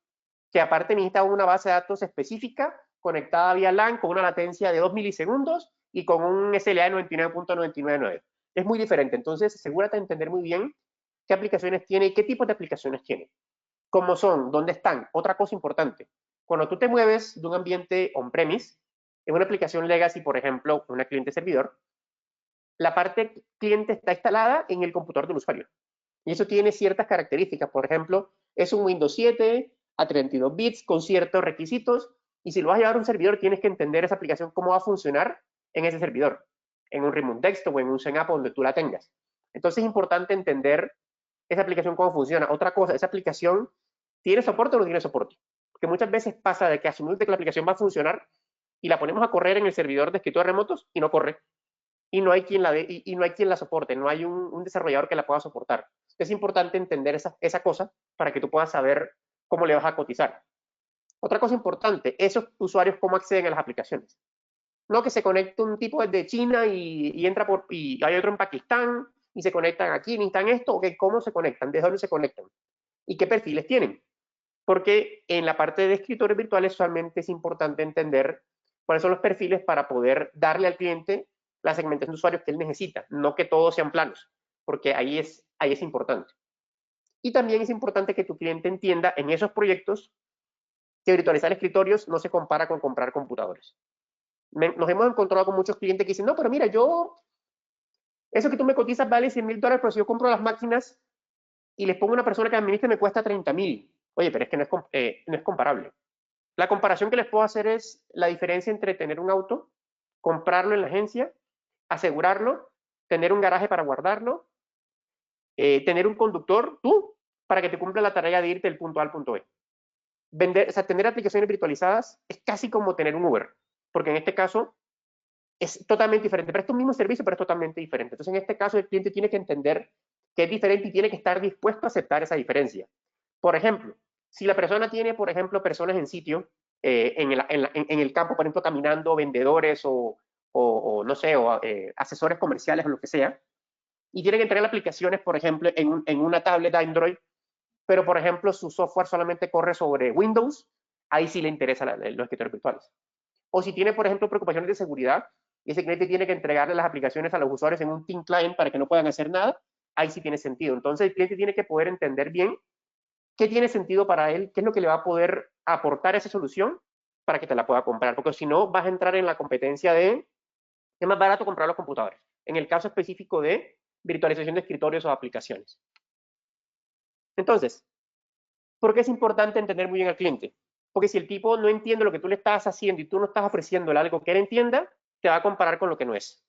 que aparte necesita una base de datos específica, conectada vía LAN, con una latencia de 2 milisegundos y con un SLA de 99.999. Es muy diferente. Entonces, asegúrate de entender muy bien qué aplicaciones tiene y qué tipos de aplicaciones tiene. ¿Cómo son? ¿Dónde están? Otra cosa importante. Cuando tú te mueves de un ambiente on-premise, en una aplicación legacy, por ejemplo, una cliente-servidor, la parte cliente está instalada en el computador del usuario. Y eso tiene ciertas características. Por ejemplo, es un Windows 7 a 32 bits con ciertos requisitos. Y si lo vas a llevar a un servidor, tienes que entender esa aplicación, cómo va a funcionar en ese servidor, en un remote desktop o en un ZenApp donde tú la tengas. Entonces es importante entender esa aplicación cómo funciona. Otra cosa, esa aplicación tiene soporte o no tiene soporte. Porque muchas veces pasa de que asumimos que la aplicación va a funcionar y la ponemos a correr en el servidor de escritorios remotos y no corre. Y no hay quien la ve, y no hay quien la soporte, no hay un desarrollador que la pueda soportar. Es importante entender esa cosa para que tú puedas saber cómo le vas a cotizar. Otra cosa importante, esos usuarios cómo acceden a las aplicaciones. No que se conecte un tipo desde China y entra y hay otro en Pakistán y se conectan aquí, necesitan esto, o que cómo se conectan, desde dónde se conectan y qué perfiles tienen. Porque en la parte de escritorios virtuales solamente es importante entender cuáles son los perfiles para poder darle al cliente la segmentación de usuarios que él necesita, no que todos sean planos, porque ahí es importante. Y también es importante que tu cliente entienda en esos proyectos que virtualizar escritorios no se compara con comprar computadores. Nos hemos encontrado con muchos clientes que dicen, no, pero mira, yo Eso que tú me cotizas vale $100.000, pero si yo compro las máquinas y les pongo una persona que administre me cuesta 30.000. Oye, pero es que no es comparable. La comparación que les puedo hacer es la diferencia entre tener un auto, comprarlo en la agencia, asegurarlo, tener un garaje para guardarlo, tener un conductor, tú, para que te cumpla la tarea de irte del punto A al punto B. Vender, o sea, tener aplicaciones virtualizadas es casi como tener un Uber, porque en este caso es totalmente diferente. Pero es un mismo servicio, pero es totalmente diferente. Entonces, en este caso, el cliente tiene que entender que es diferente y tiene que estar dispuesto a aceptar esa diferencia. Por ejemplo, si la persona tiene, por ejemplo, personas en sitio, en el campo, por ejemplo, caminando, vendedores o no sé, o asesores comerciales o lo que sea, y tienen que entregar aplicaciones, por ejemplo, en una tablet Android, pero, por ejemplo, su software solamente corre sobre Windows, ahí sí le interesan los escritorios virtuales. O si tiene, por ejemplo, preocupaciones de seguridad, y ese cliente tiene que entregarle las aplicaciones a los usuarios en un Team Client para que no puedan hacer nada, ahí sí tiene sentido. Entonces, el cliente tiene que poder entender bien qué tiene sentido para él, qué es lo que le va a poder aportar esa solución para que te la pueda comprar, porque si no vas a entrar en la competencia de es más barato comprar los computadores, en el caso específico de virtualización de escritorios o aplicaciones. Entonces, ¿por qué es importante entender muy bien al cliente? Porque si el tipo no entiende lo que tú le estás haciendo y tú no estás ofreciéndole algo que él entienda, te va a comparar con lo que no es.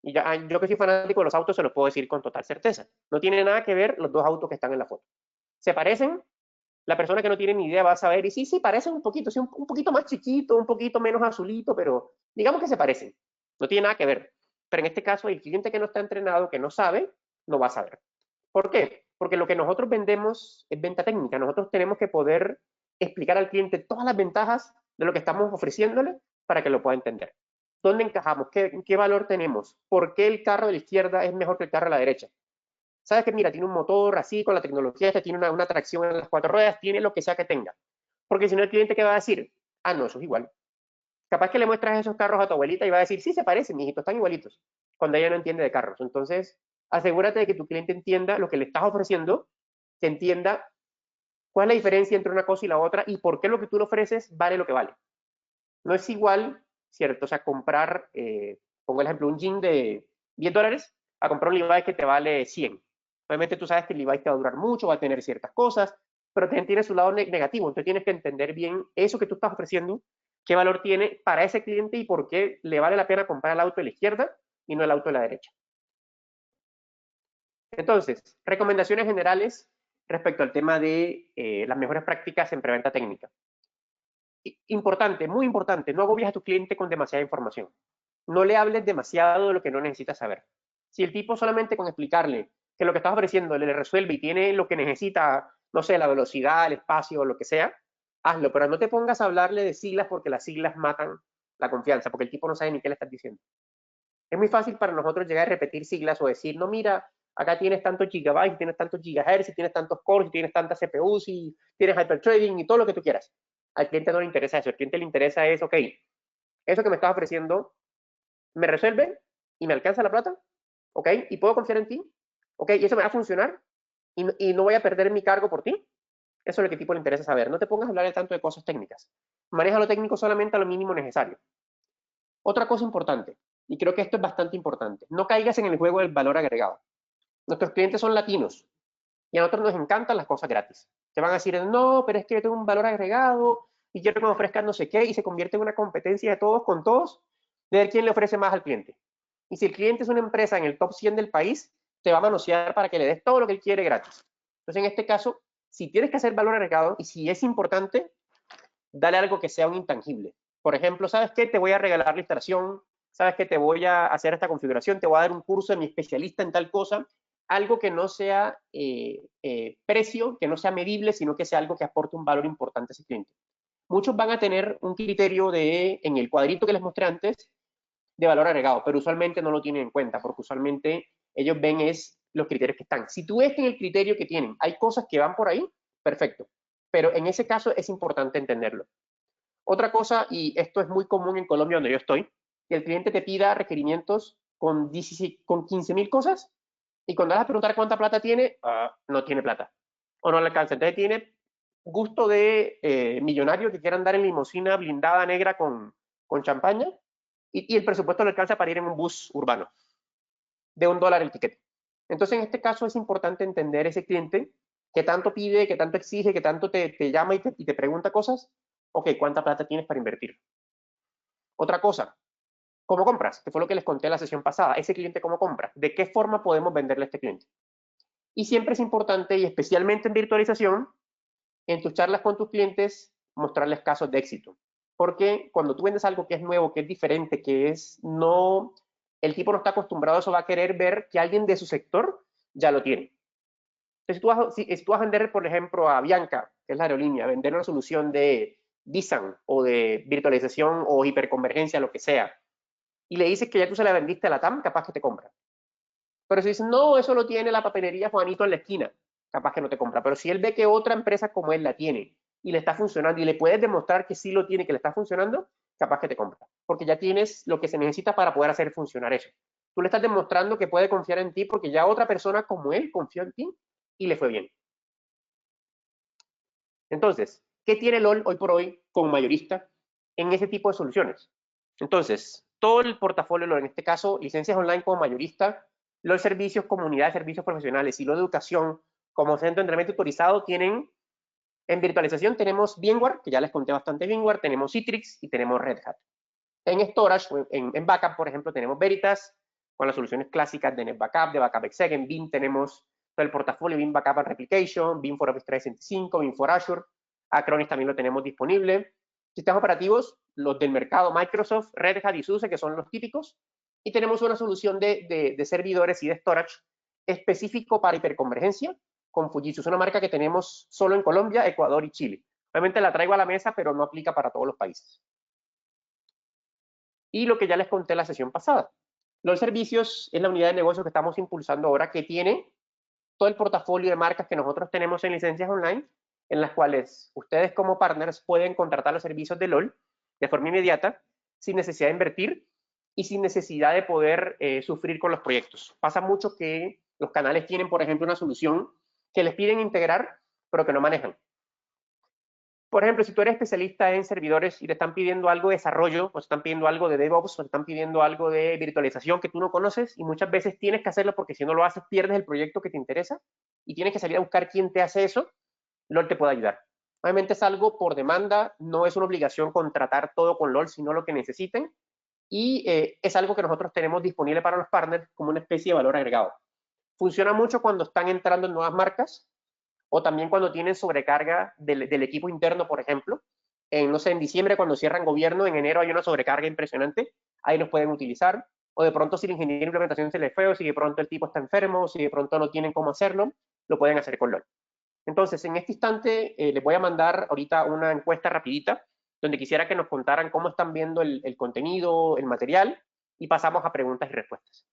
Y ya, yo que soy fanático de los autos se los puedo decir con total certeza. No tiene nada que ver los dos autos que están en la foto. ¿Se parecen? La persona que no tiene ni idea va a saber, y sí, parecen un poquito, sí, un poquito más chiquito, un poquito menos azulito, pero digamos que se parecen. No tiene nada que ver. Pero en este caso, el cliente que no está entrenado, que no sabe, no va a saber. ¿Por qué? Porque lo que nosotros vendemos es venta técnica. Nosotros tenemos que poder explicar al cliente todas las ventajas de lo que estamos ofreciéndole para que lo pueda entender. ¿Dónde encajamos? ¿Qué valor tenemos? ¿Por qué el carro de la izquierda es mejor que el carro de la derecha? Sabes que, mira, tiene un motor así, con la tecnología, este tiene una tracción en las 4 ruedas, tiene lo que sea que tenga. Porque si no, el cliente, ¿qué va a decir? Ah, no, eso es igual. Capaz que le muestras esos carros a tu abuelita y va a decir, sí, se parecen, mijitos, están igualitos, cuando ella no entiende de carros. Entonces, asegúrate de que tu cliente entienda lo que le estás ofreciendo, que entienda cuál es la diferencia entre una cosa y la otra y por qué lo que tú le ofreces vale lo que vale. No es igual, ¿cierto? O sea, comprar, pongo el ejemplo, un jean de $10 a comprar un Levi's que te vale 100. Obviamente tú sabes que el Levi's te va a durar mucho, va a tener ciertas cosas, pero también tiene su lado negativo. Entonces tienes que entender bien eso que tú estás ofreciendo, qué valor tiene para ese cliente y por qué le vale la pena comprar el auto de la izquierda y no el auto de la derecha. Entonces, recomendaciones generales respecto al tema de las mejores prácticas en preventa técnica. Importante, muy importante, no agobies a tu cliente con demasiada información. No le hables demasiado de lo que no necesitas saber. Si el tipo solamente con explicarle que lo que estás ofreciendo le resuelve y tiene lo que necesita, no sé, la velocidad, el espacio, lo que sea, hazlo, pero no te pongas a hablarle de siglas porque las siglas matan la confianza, porque el tipo no sabe ni qué le estás diciendo. Es muy fácil para nosotros llegar a repetir siglas o decir, no, mira, acá tienes tantos gigabytes, tienes tantos gigahertz, tienes tantos cores, tienes tantas CPUs y tienes hyperthreading y todo lo que tú quieras. Al cliente no le interesa eso, al cliente le interesa es, ok, eso que me estás ofreciendo me resuelve y me alcanza la plata, ok, y puedo confiar en ti, ok, y eso me va a funcionar y no voy a perder mi cargo por ti. Eso es lo que al tipo le interesa saber. No te pongas a hablar tanto de cosas técnicas. Maneja lo técnico solamente a lo mínimo necesario. Otra cosa importante, y creo que esto es bastante importante, no caigas en el juego del valor agregado. Nuestros clientes son latinos y a nosotros nos encantan las cosas gratis. Te van a decir, no, pero es que yo tengo un valor agregado y quiero que me ofrezcan no sé qué, y se convierte en una competencia de todos con todos, de ver quién le ofrece más al cliente. Y si el cliente es una empresa en el top 100 del país, te va a manosear para que le des todo lo que él quiere gratis. Entonces, en este caso, si tienes que hacer valor agregado y si es importante, dale algo que sea un intangible. Por ejemplo, ¿sabes qué? Te voy a regalar la instalación, ¿sabes qué? Te voy a hacer esta configuración, te voy a dar un curso de mi especialista en tal cosa, algo que no sea precio, que no sea medible, sino que sea algo que aporte un valor importante a ese cliente. Muchos van a tener un criterio en el cuadrito que les mostré antes, de valor agregado, pero usualmente no lo tienen en cuenta, porque usualmente ellos ven es los criterios que están. Si tú ves que en el criterio que tienen hay cosas que van por ahí, perfecto, pero en ese caso es importante entenderlo. Otra cosa, y esto es muy común en Colombia donde yo estoy, que el cliente te pida requerimientos con 15.000 cosas y cuando vas a preguntar cuánta plata tiene, no tiene plata o no le alcanza. Entonces tiene gusto de millonario que quiera andar en limusina blindada negra con champaña y el presupuesto le alcanza para ir en un bus urbano. de $1 el ticket. Entonces, en este caso es importante entender ese cliente que tanto pide, que tanto exige, que tanto te llama y te pregunta cosas. Ok, ¿cuánta plata tienes para invertir? Otra cosa, ¿cómo compras? Que fue lo que les conté en la sesión pasada. Ese cliente, ¿cómo compra? ¿De qué forma podemos venderle a este cliente? Y siempre es importante, y especialmente en virtualización, en tus charlas con tus clientes, mostrarles casos de éxito. Porque cuando tú vendes algo que es nuevo, que es diferente, que es no, el tipo no está acostumbrado a eso, va a querer ver que alguien de su sector ya lo tiene. Entonces, si tú vas a vender, por ejemplo, a Bianca, que es la aerolínea, vender una solución de vSAN o de virtualización o hiperconvergencia, lo que sea, y le dices que ya tú se la vendiste a la TAM, capaz que te compra. Pero si dices, no, eso lo tiene la papelería Juanito en la esquina, capaz que no te compra. Pero si él ve que otra empresa como él la tiene y le está funcionando y le puedes demostrar que sí lo tiene, que le está funcionando, capaz que te compra. Porque ya tienes lo que se necesita para poder hacer funcionar eso. Tú le estás demostrando que puede confiar en ti porque ya otra persona como él confió en ti y le fue bien. Entonces, ¿qué tiene LOL hoy por hoy como mayorista en ese tipo de soluciones? Entonces, todo el portafolio LOL, en este caso, licencias online como mayorista, los servicios, comunidad de servicios profesionales y lo de educación como centro de entrenamiento autorizado tienen, en virtualización tenemos VMware, que ya les conté bastante VMware, tenemos Citrix y tenemos Red Hat. En storage, en backup, por ejemplo, tenemos Veritas, con las soluciones clásicas de NetBackup, de BackupExec. En BIM tenemos todo el portafolio BIM Backup and Replication, BIM for Office 365, BIM for Azure. Acronis también lo tenemos disponible. Sistemas operativos, los del mercado Microsoft, Red Hat y SUSE, que son los típicos. Y tenemos una solución de servidores y de storage específico para hiperconvergencia con Fujitsu. Es una marca que tenemos solo en Colombia, Ecuador y Chile. Obviamente la traigo a la mesa, pero no aplica para todos los países. Y lo que ya les conté en la sesión pasada. Los servicios es la unidad de negocio que estamos impulsando ahora, que tiene todo el portafolio de marcas que nosotros tenemos en licencias online, en las cuales ustedes como partners pueden contratar los servicios de LOL de forma inmediata, sin necesidad de invertir y sin necesidad de poder sufrir con los proyectos. Pasa mucho que los canales tienen, por ejemplo, una solución que les piden integrar, pero que no manejan. Por ejemplo, si tú eres especialista en servidores y te están pidiendo algo de desarrollo, o te están pidiendo algo de DevOps, o te están pidiendo algo de virtualización que tú no conoces, y muchas veces tienes que hacerlo porque si no lo haces pierdes el proyecto que te interesa y tienes que salir a buscar quién te hace eso, LOL te puede ayudar. Obviamente es algo por demanda, no es una obligación contratar todo con LOL, sino lo que necesiten, y es algo que nosotros tenemos disponible para los partners como una especie de valor agregado. Funciona mucho cuando están entrando en nuevas marcas, o también cuando tienen sobrecarga del equipo interno, por ejemplo. No sé, en diciembre cuando cierran gobierno, en enero hay una sobrecarga impresionante, ahí los pueden utilizar. O de pronto si el ingeniero de implementación se les fue, o si de pronto el tipo está enfermo, o si de pronto no tienen cómo hacerlo, lo pueden hacer con LOL. Entonces, en este instante les voy a mandar ahorita una encuesta rapidita, donde quisiera que nos contaran cómo están viendo el contenido, el material, y pasamos a preguntas y respuestas.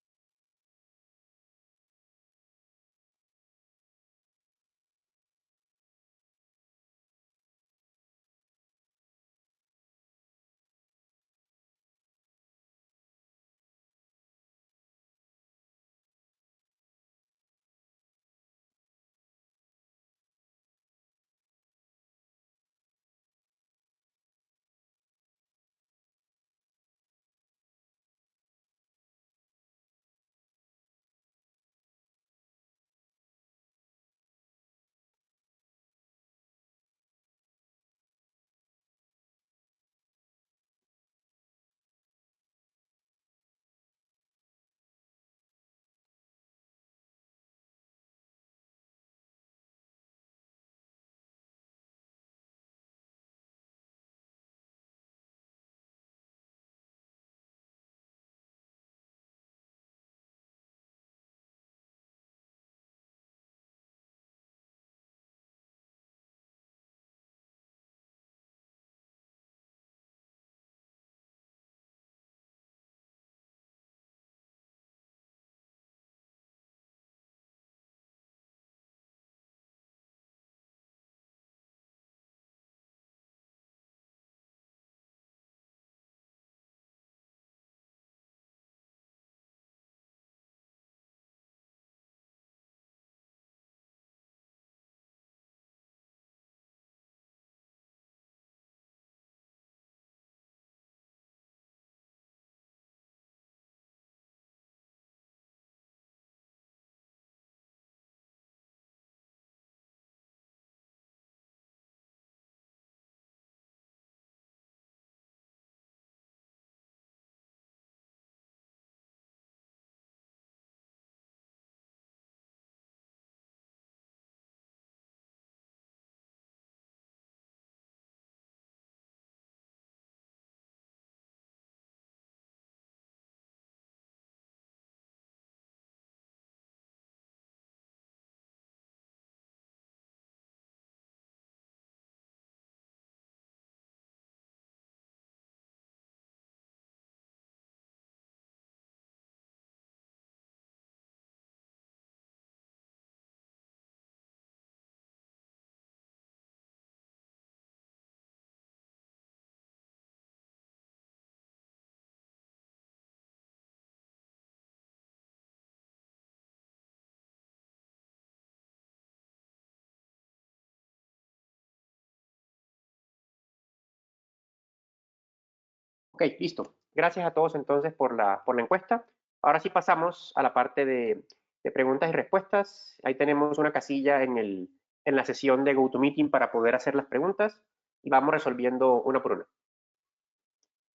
Ok, listo. Gracias a todos entonces por la encuesta. Ahora sí pasamos a la parte de preguntas y respuestas. Ahí tenemos una casilla en la sesión de GoToMeeting para poder hacer las preguntas y vamos resolviendo una por una.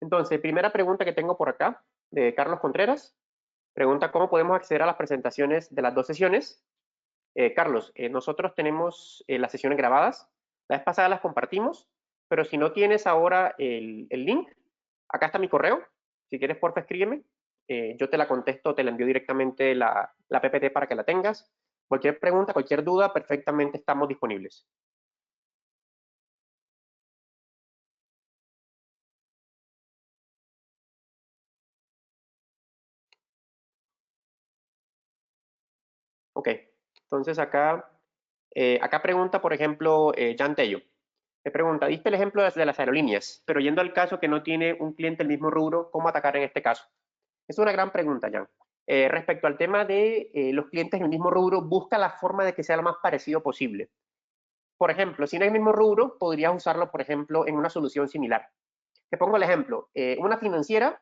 Entonces, primera pregunta que tengo por acá, de Carlos Contreras. Pregunta, ¿cómo podemos acceder a las presentaciones de las dos sesiones? Carlos, nosotros tenemos las sesiones grabadas. La vez pasada las compartimos, pero si no tienes ahora el link, acá está mi correo. Si quieres, porfa, escríbeme. Yo te la contesto, te la envío directamente la PPT para que la tengas. Cualquier pregunta, cualquier duda, perfectamente estamos disponibles. Ok, entonces acá pregunta, por ejemplo, Jan Tello. Me pregunta, diste el ejemplo de las aerolíneas, pero yendo al caso que no tiene un cliente el mismo rubro, ¿cómo atacar en este caso? Es una gran pregunta, Jan. Respecto al tema de los clientes en el mismo rubro, busca la forma de que sea lo más parecido posible. Por ejemplo, si no es el mismo rubro, podrías usarlo, por ejemplo, en una solución similar. Te pongo el ejemplo, una financiera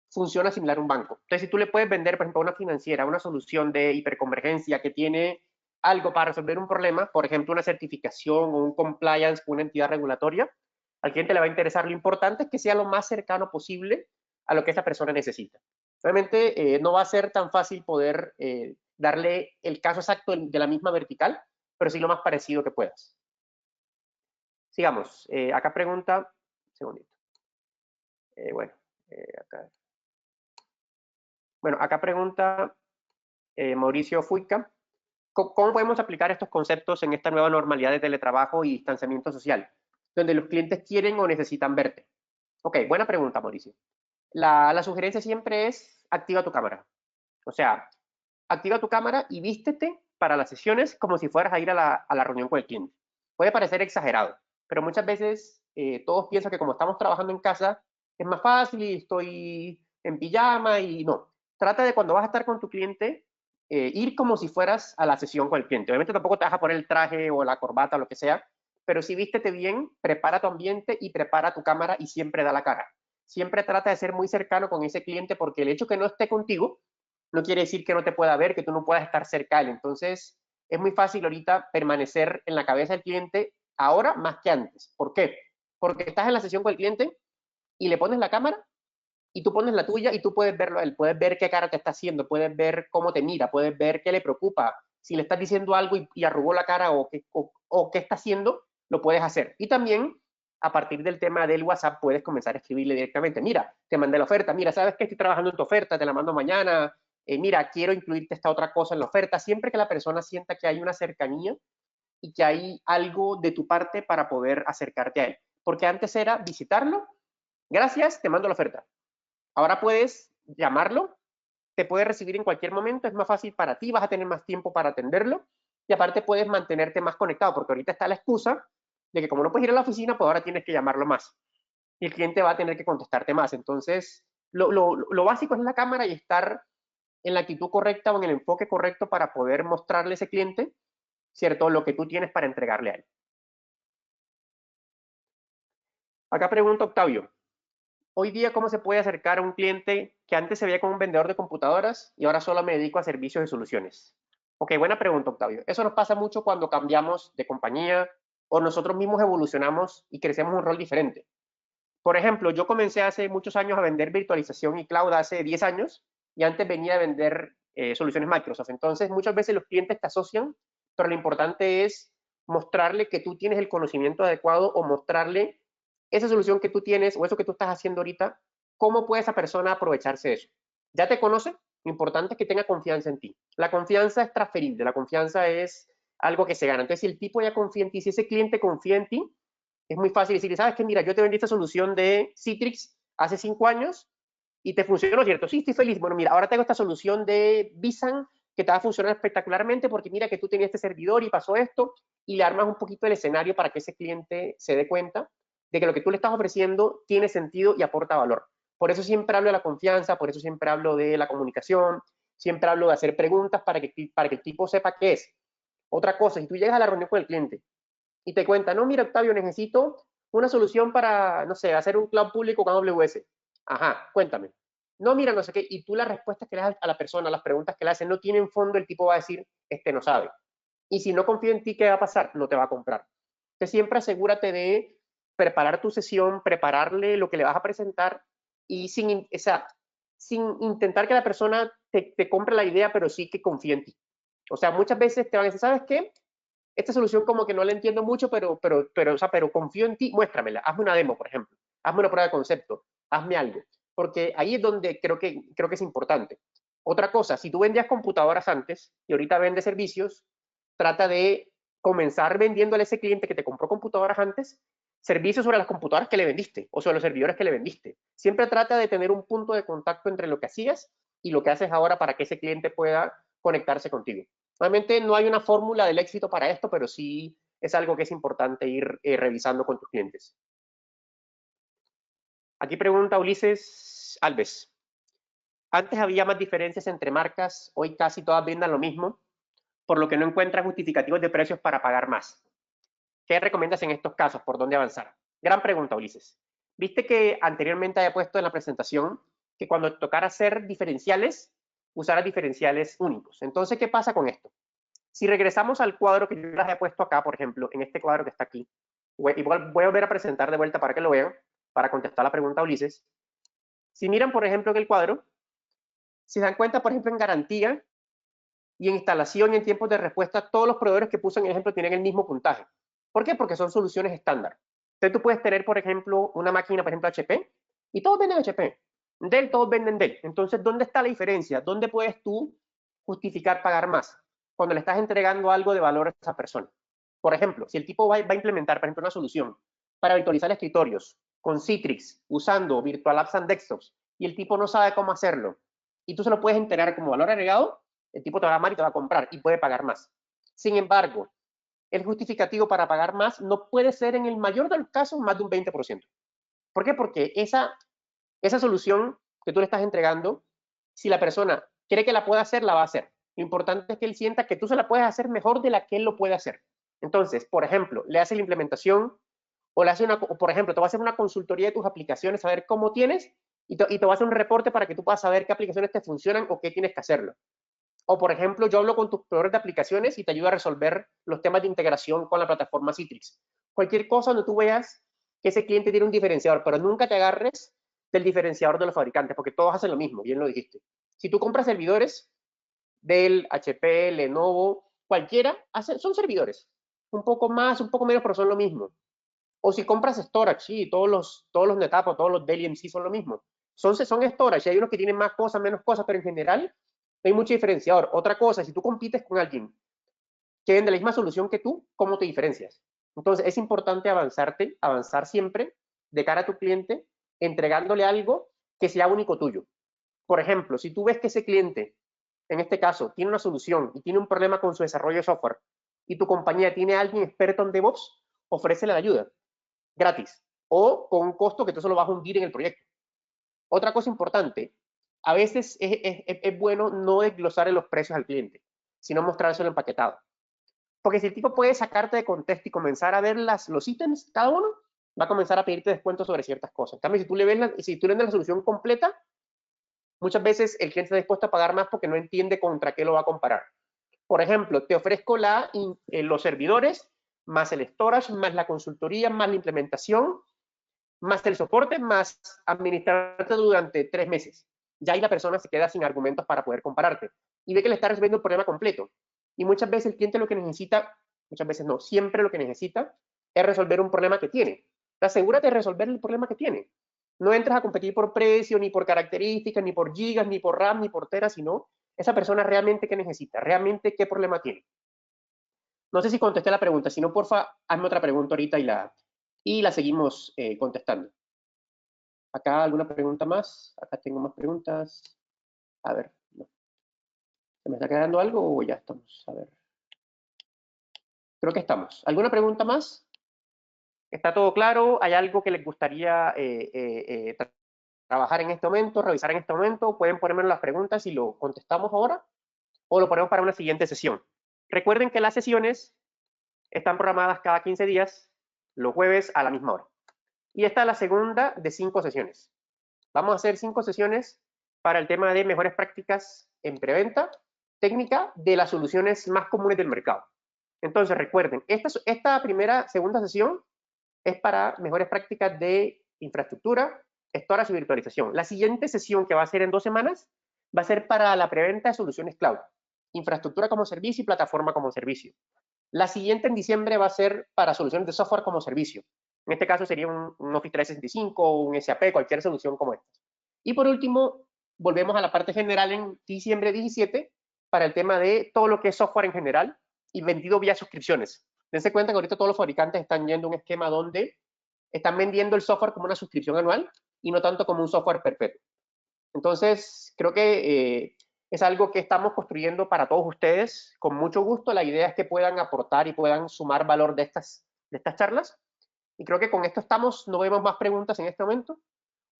funciona similar a un banco. Entonces, si tú le puedes vender, por ejemplo, a una financiera una solución de hiperconvergencia que tiene algo para resolver un problema, por ejemplo, una certificación o un compliance con una entidad regulatoria, al cliente le va a interesar. Lo importante es que sea lo más cercano posible a lo que esa persona necesita. Obviamente, no va a ser tan fácil poder darle el caso exacto de la misma vertical, pero sí lo más parecido que puedas. Sigamos. Acá pregunta, un segundito. Bueno, acá. Bueno, acá pregunta Mauricio Fuica, ¿cómo podemos aplicar estos conceptos en esta nueva normalidad de teletrabajo y distanciamiento social, donde los clientes quieren o necesitan verte? Ok, buena pregunta, Mauricio. La sugerencia siempre es activa tu cámara. O sea, activa tu cámara y vístete para las sesiones como si fueras a ir a la reunión con el cliente. Puede parecer exagerado, pero muchas veces todos piensan que como estamos trabajando en casa, es más fácil y estoy en pijama y no. Trata de cuando vas a estar con tu cliente, ir como si fueras a la sesión con el cliente. Obviamente tampoco te vas a poner el traje o la corbata o lo que sea, pero si vístete bien, prepara tu ambiente y prepara tu cámara y siempre da la cara. Siempre trata de ser muy cercano con ese cliente porque el hecho que no esté contigo no quiere decir que no te pueda ver, que tú no puedas estar cerca de él. Entonces, es muy fácil ahorita permanecer en la cabeza del cliente ahora más que antes. ¿Por qué? Porque estás en la sesión con el cliente y le pones la cámara y tú pones la tuya y tú puedes verlo a él, puedes ver qué cara te está haciendo, puedes ver cómo te mira, puedes ver qué le preocupa, si le estás diciendo algo y arrugó la cara o qué está haciendo, lo puedes hacer. Y también, a partir del tema del WhatsApp, puedes comenzar a escribirle directamente, mira, te mandé la oferta, mira, sabes que estoy trabajando en tu oferta, te la mando mañana, mira, quiero incluirte esta otra cosa en la oferta, siempre que la persona sienta que hay una cercanía y que hay algo de tu parte para poder acercarte a él. Porque antes era visitarlo, gracias, te mando la oferta. Ahora puedes llamarlo, te puede recibir en cualquier momento, es más fácil para ti, vas a tener más tiempo para atenderlo y aparte puedes mantenerte más conectado, porque ahorita está la excusa de que como no puedes ir a la oficina, pues ahora tienes que llamarlo más y el cliente va a tener que contestarte más. Entonces, lo básico es la cámara y estar en la actitud correcta o en el enfoque correcto para poder mostrarle a ese cliente, ¿cierto?, lo que tú tienes para entregarle a él. Acá pregunta Octavio, hoy día, ¿cómo se puede acercar a un cliente que antes se veía como un vendedor de computadoras y ahora solo me dedico a servicios y soluciones? Ok, buena pregunta, Octavio. Eso nos pasa mucho cuando cambiamos de compañía o nosotros mismos evolucionamos y crecemos un rol diferente. Por ejemplo, yo comencé hace muchos años a vender virtualización y cloud hace 10 años y antes venía a vender soluciones Microsoft. Entonces, muchas veces los clientes te asocian, pero lo importante es mostrarle que tú tienes el conocimiento adecuado o mostrarle esa solución que tú tienes o eso que tú estás haciendo ahorita, cómo puede esa persona aprovecharse de eso. ¿Ya te conoce? Lo importante es que tenga confianza en ti. La confianza es transferible, la confianza es algo que se gana. Entonces, si el tipo ya confía en ti, si ese cliente confía en ti, es muy fácil decir, ¿sabes qué? Mira, yo te vendí esta solución de Citrix hace 5 años y te funcionó, ¿cierto? Sí, estoy feliz. Bueno, mira, ahora tengo esta solución de Visan que te va a funcionar espectacularmente porque mira que tú tenías este servidor y pasó esto y le armas un poquito el escenario para que ese cliente se dé cuenta de que lo que tú le estás ofreciendo tiene sentido y aporta valor. Por eso siempre hablo de la confianza, por eso siempre hablo de la comunicación, siempre hablo de hacer preguntas para que el tipo sepa qué es. Otra cosa, si tú llegas a la reunión con el cliente y te cuenta, no, mira, Octavio, necesito una solución para, no sé, hacer un cloud público con AWS. Ajá, cuéntame. No, mira, no sé qué. Y tú las respuestas que le das a la persona, las preguntas que le hacen, no tienen fondo, el tipo va a decir, no sabe. Y si no confía en ti, ¿qué va a pasar? No te va a comprar. Entonces siempre asegúrate de preparar tu sesión, prepararle lo que le vas a presentar y sin intentar que la persona te compre la idea, pero sí que confíe en ti. O sea, muchas veces te van a decir, ¿sabes qué? Esta solución como que no la entiendo mucho, pero confío en ti, muéstramela, hazme una demo, por ejemplo, hazme una prueba de concepto, hazme algo, porque ahí es donde creo que es importante. Otra cosa, si tú vendías computadoras antes y ahorita vendes servicios, trata de comenzar vendiéndole a ese cliente que te compró computadoras antes, servicios sobre las computadoras que le vendiste o sobre los servidores que le vendiste. Siempre trata de tener un punto de contacto entre lo que hacías y lo que haces ahora para que ese cliente pueda conectarse contigo. Realmente no hay una fórmula del éxito para esto, pero sí es algo que es importante ir revisando con tus clientes. Aquí pregunta Ulises Alves. Antes había más diferencias entre marcas, hoy casi todas vendan lo mismo, por lo que no encuentran justificativos de precios para pagar más. ¿Qué recomiendas en estos casos? ¿Por dónde avanzar? Gran pregunta, Ulises. Viste que anteriormente había puesto en la presentación que cuando tocara hacer diferenciales, usara diferenciales únicos. Entonces, ¿qué pasa con esto? Si regresamos al cuadro que yo les he puesto acá, por ejemplo, en este cuadro que está aquí, y voy a volver a presentar de vuelta para que lo vean, para contestar la pregunta a Ulises. Si miran, por ejemplo, en el cuadro, si se dan cuenta, por ejemplo, en garantía y en instalación y en tiempos de respuesta, todos los proveedores que puse en el ejemplo tienen el mismo puntaje. ¿Por qué? Porque son soluciones estándar. Entonces tú puedes tener, por ejemplo, una máquina, por ejemplo, HP, y todos venden HP. Dell, todos venden Dell. Entonces, ¿dónde está la diferencia? ¿Dónde puedes tú justificar pagar más? Cuando le estás entregando algo de valor a esa persona. Por ejemplo, si el tipo va a implementar, por ejemplo, una solución para virtualizar escritorios con Citrix, usando Virtual Apps and Desktops, y el tipo no sabe cómo hacerlo, y tú se lo puedes entregar como valor agregado, el tipo te va a amar y te va a comprar y puede pagar más. Sin embargo, el justificativo para pagar más no puede ser en el mayor de los casos más de un 20%. ¿Por qué? Porque esa solución que tú le estás entregando, si la persona cree que la puede hacer, la va a hacer. Lo importante es que él sienta que tú se la puedes hacer mejor de la que él lo puede hacer. Entonces, por ejemplo, le hace la implementación o le hace por ejemplo, te va a hacer una consultoría de tus aplicaciones, a ver cómo tienes y te va a hacer un reporte para que tú puedas saber qué aplicaciones te funcionan o qué tienes que hacerlo. O, por ejemplo, yo hablo con tus proveedores de aplicaciones y te ayudo a resolver los temas de integración con la plataforma Citrix. Cualquier cosa donde tú veas que ese cliente tiene un diferenciador, pero nunca te agarres del diferenciador de los fabricantes, porque todos hacen lo mismo, bien lo dijiste. Si tú compras servidores, Dell, HP, Lenovo, cualquiera, son servidores. Un poco más, un poco menos, pero son lo mismo. O si compras storage, sí, todos los NetApp o todos los Dell EMC son lo mismo. Son storage, hay unos que tienen más cosas, menos cosas, pero en general no hay mucho diferenciador. Otra cosa, si tú compites con alguien que vende la misma solución que tú, ¿cómo te diferencias? Entonces es importante avanzar siempre de cara a tu cliente, entregándole algo que sea único tuyo. Por ejemplo, si tú ves que ese cliente, en este caso, tiene una solución y tiene un problema con su desarrollo de software y tu compañía tiene a alguien experto en DevOps, ofrécele la ayuda gratis o con un costo que tú solo vas a hundir en el proyecto. Otra cosa importante, a veces es bueno no desglosar en los precios al cliente, sino mostrárselo empaquetado. Porque si el tipo puede sacarte de contexto y comenzar a ver los ítems, cada uno, va a comenzar a pedirte descuentos sobre ciertas cosas. En cambio, si tú le vendes la solución completa, muchas veces el cliente está dispuesto a pagar más porque no entiende contra qué lo va a comparar. Por ejemplo, te ofrezco los servidores, más el storage, más la consultoría, más la implementación, más el soporte, más administrarte durante 3 meses. Ya ahí la persona se queda sin argumentos para poder compararte y ve que le está resolviendo el problema completo. Y muchas veces el cliente lo que necesita, muchas veces no, siempre lo que necesita es resolver un problema que tiene. Asegúrate de resolver el problema que tiene. No entras a competir por precio, ni por características, ni por gigas, ni por RAM, ni por teras, sino esa persona realmente qué necesita, realmente qué problema tiene. No sé si contesté la pregunta, si no, porfa, hazme otra pregunta ahorita y la seguimos contestando. Acá alguna pregunta más. Acá tengo más preguntas. A ver, no. ¿Se me está quedando algo o ya estamos? A ver. Creo que estamos. ¿Alguna pregunta más? ¿Está todo claro? ¿Hay algo que les gustaría trabajar en este momento, revisar en este momento? Pueden ponerme las preguntas y lo contestamos ahora o lo ponemos para una siguiente sesión. Recuerden que las sesiones están programadas cada 15 días, los jueves a la misma hora. Y esta es la segunda de 5 sesiones. Vamos a hacer 5 sesiones para el tema de mejores prácticas en preventa técnica de las soluciones más comunes del mercado. Entonces, recuerden, esta segunda sesión es para mejores prácticas de infraestructura, storage y virtualización. La siguiente sesión, que va a ser en 2 semanas, va a ser para la preventa de soluciones cloud, infraestructura como servicio y plataforma como servicio. La siguiente en diciembre va a ser para soluciones de software como servicio. En este caso sería un Office 365 o un SAP, cualquier solución como esta. Y por último, volvemos a la parte general en diciembre 17 para el tema de todo lo que es software en general y vendido vía suscripciones. Dense cuenta que ahorita todos los fabricantes están yendo a un esquema donde están vendiendo el software como una suscripción anual y no tanto como un software perpetuo. Entonces, creo que es algo que estamos construyendo para todos ustedes con mucho gusto. La idea es que puedan aportar y puedan sumar valor de estas charlas. Y creo que con esto estamos. No vemos más preguntas en este momento.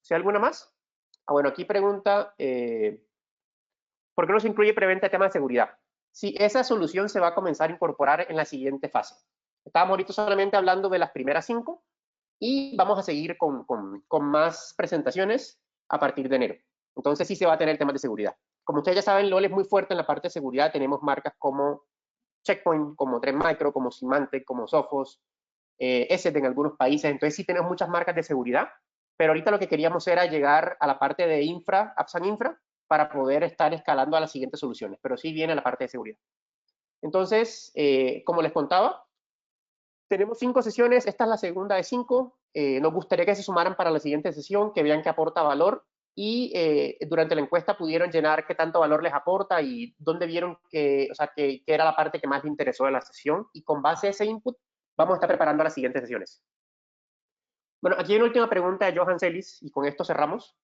¿Si hay alguna más? Bueno, aquí pregunta, ¿por qué no se incluye preventa de tema de seguridad? Sí, esa solución se va a comenzar a incorporar en la siguiente fase. Estábamos ahorita solamente hablando de las primeras 5 y vamos a seguir con más presentaciones a partir de enero. Entonces sí se va a tener temas de seguridad. Como ustedes ya saben, LOL es muy fuerte en la parte de seguridad. Tenemos marcas como Checkpoint, como Trend Micro, como Symantec, como Sophos, ESET en algunos países. Entonces sí tenemos muchas marcas de seguridad. Pero ahorita lo que queríamos era llegar a la parte de infra, apps and infra, para poder estar escalando a las siguientes soluciones. Pero sí viene la parte de seguridad. Entonces, como les contaba, tenemos 5 sesiones. Esta es la segunda de 5. Nos gustaría que se sumaran para la siguiente sesión, que vean que aporta valor y durante la encuesta pudieron llenar qué tanto valor les aporta y dónde vieron que era la parte que más les interesó de la sesión, y con base a ese input vamos a estar preparando las siguientes sesiones. Bueno, aquí hay una última pregunta de Johan Celis y con esto cerramos.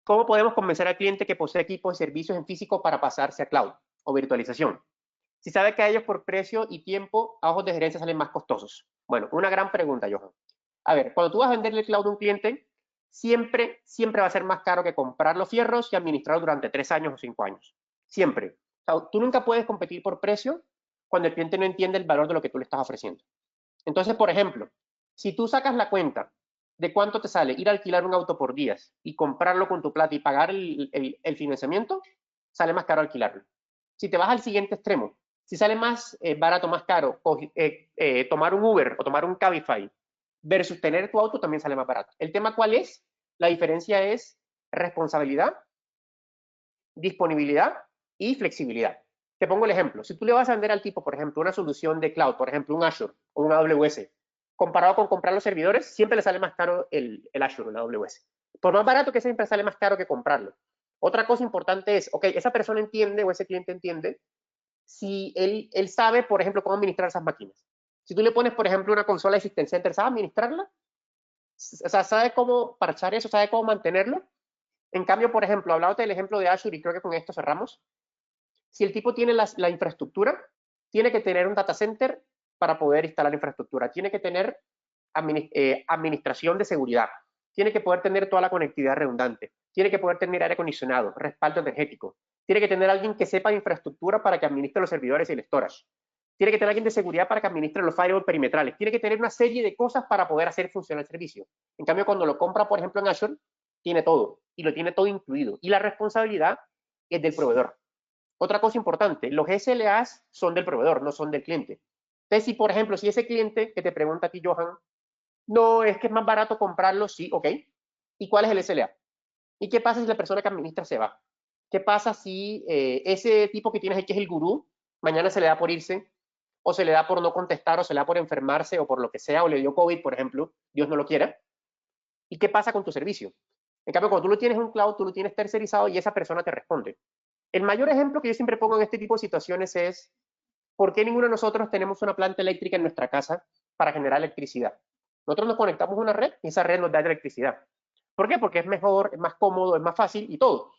¿Cómo podemos convencer al cliente que posee equipos y servicios en físico para pasarse a cloud o virtualización? Si sabe que a ellos por precio y tiempo a ojos de gerencia salen más costosos. Bueno, una gran pregunta, Johan. A ver, cuando tú vas a venderle cloud a un cliente, siempre va a ser más caro que comprar los fierros y administrarlo durante 3 años o 5 años. Siempre. O sea, tú nunca puedes competir por precio cuando el cliente no entiende el valor de lo que tú le estás ofreciendo. Entonces, por ejemplo, si tú sacas la cuenta de cuánto te sale ir a alquilar un auto por días y comprarlo con tu plata y pagar el financiamiento, sale más caro alquilarlo. Si te vas al siguiente extremo, si sale más barato, más caro, tomar un Uber o tomar un Cabify versus tener tu auto, también sale más barato. ¿El tema cuál es? La diferencia es responsabilidad, disponibilidad y flexibilidad. Te pongo el ejemplo. Si tú le vas a vender al tipo, por ejemplo, una solución de cloud, por ejemplo, un Azure o un AWS, comparado con comprar los servidores, siempre le sale más caro el Azure o el AWS. Por más barato que siempre sale más caro que comprarlo. Otra cosa importante es, ok, esa persona entiende o ese cliente entiende si él sabe, por ejemplo, cómo administrar esas máquinas. Si tú le pones, por ejemplo, una consola de System Center, ¿sabe administrarla? O sea, ¿sabe cómo parchar eso? ¿Sabe cómo mantenerlo? En cambio, por ejemplo, hablando del ejemplo de Azure, y creo que con esto cerramos, si el tipo tiene la infraestructura, tiene que tener un data center para poder instalar la infraestructura, tiene que tener administración de seguridad, tiene que poder tener toda la conectividad redundante, tiene que poder tener aire acondicionado, respaldo energético, tiene que tener alguien que sepa de infraestructura para que administre los servidores y el storage, tiene que tener alguien de seguridad para que administre los firewalls perimetrales, tiene que tener una serie de cosas para poder hacer funcionar el servicio. En cambio, cuando lo compra, por ejemplo, en Azure, tiene todo y lo tiene todo incluido y la responsabilidad es del proveedor. Otra cosa importante, los SLAs son del proveedor, no son del cliente. Entonces, si por ejemplo, si ese cliente que te pregunta a ti, Johan, no, es que es más barato comprarlo, sí, ok. ¿Y cuál es el SLA? ¿Y qué pasa si la persona que administra se va? ¿Qué pasa si ese tipo que tienes ahí, que es el gurú, mañana se le da por irse, o se le da por no contestar, o se le da por enfermarse, o por lo que sea, o le dio COVID, por ejemplo, Dios no lo quiera? ¿Y qué pasa con tu servicio? En cambio, cuando tú lo tienes en un cloud, tú lo tienes tercerizado y esa persona te responde. El mayor ejemplo que yo siempre pongo en este tipo de situaciones es ¿por qué ninguno de nosotros tenemos una planta eléctrica en nuestra casa para generar electricidad? Nosotros nos conectamos a una red y esa red nos da electricidad. ¿Por qué? Porque es mejor, es más cómodo, es más fácil y todo.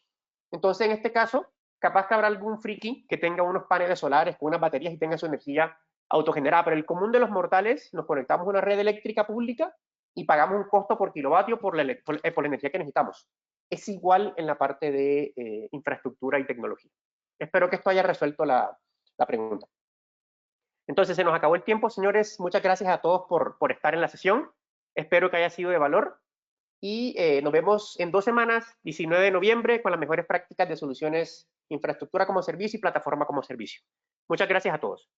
Entonces, en este caso, capaz que habrá algún friki que tenga unos paneles solares con unas baterías y tenga su energía autogenerada, pero el común de los mortales nos conectamos a una red eléctrica pública y pagamos un costo por kilovatio por la energía que necesitamos. Es igual en la parte de infraestructura y tecnología. Espero que esto haya resuelto la pregunta. Entonces, se nos acabó el tiempo, señores. Muchas gracias a todos por estar en la sesión. Espero que haya sido de valor. y nos vemos en 2 semanas, 19 de noviembre, con las mejores prácticas de soluciones infraestructura como servicio y plataforma como servicio. Muchas gracias a todos.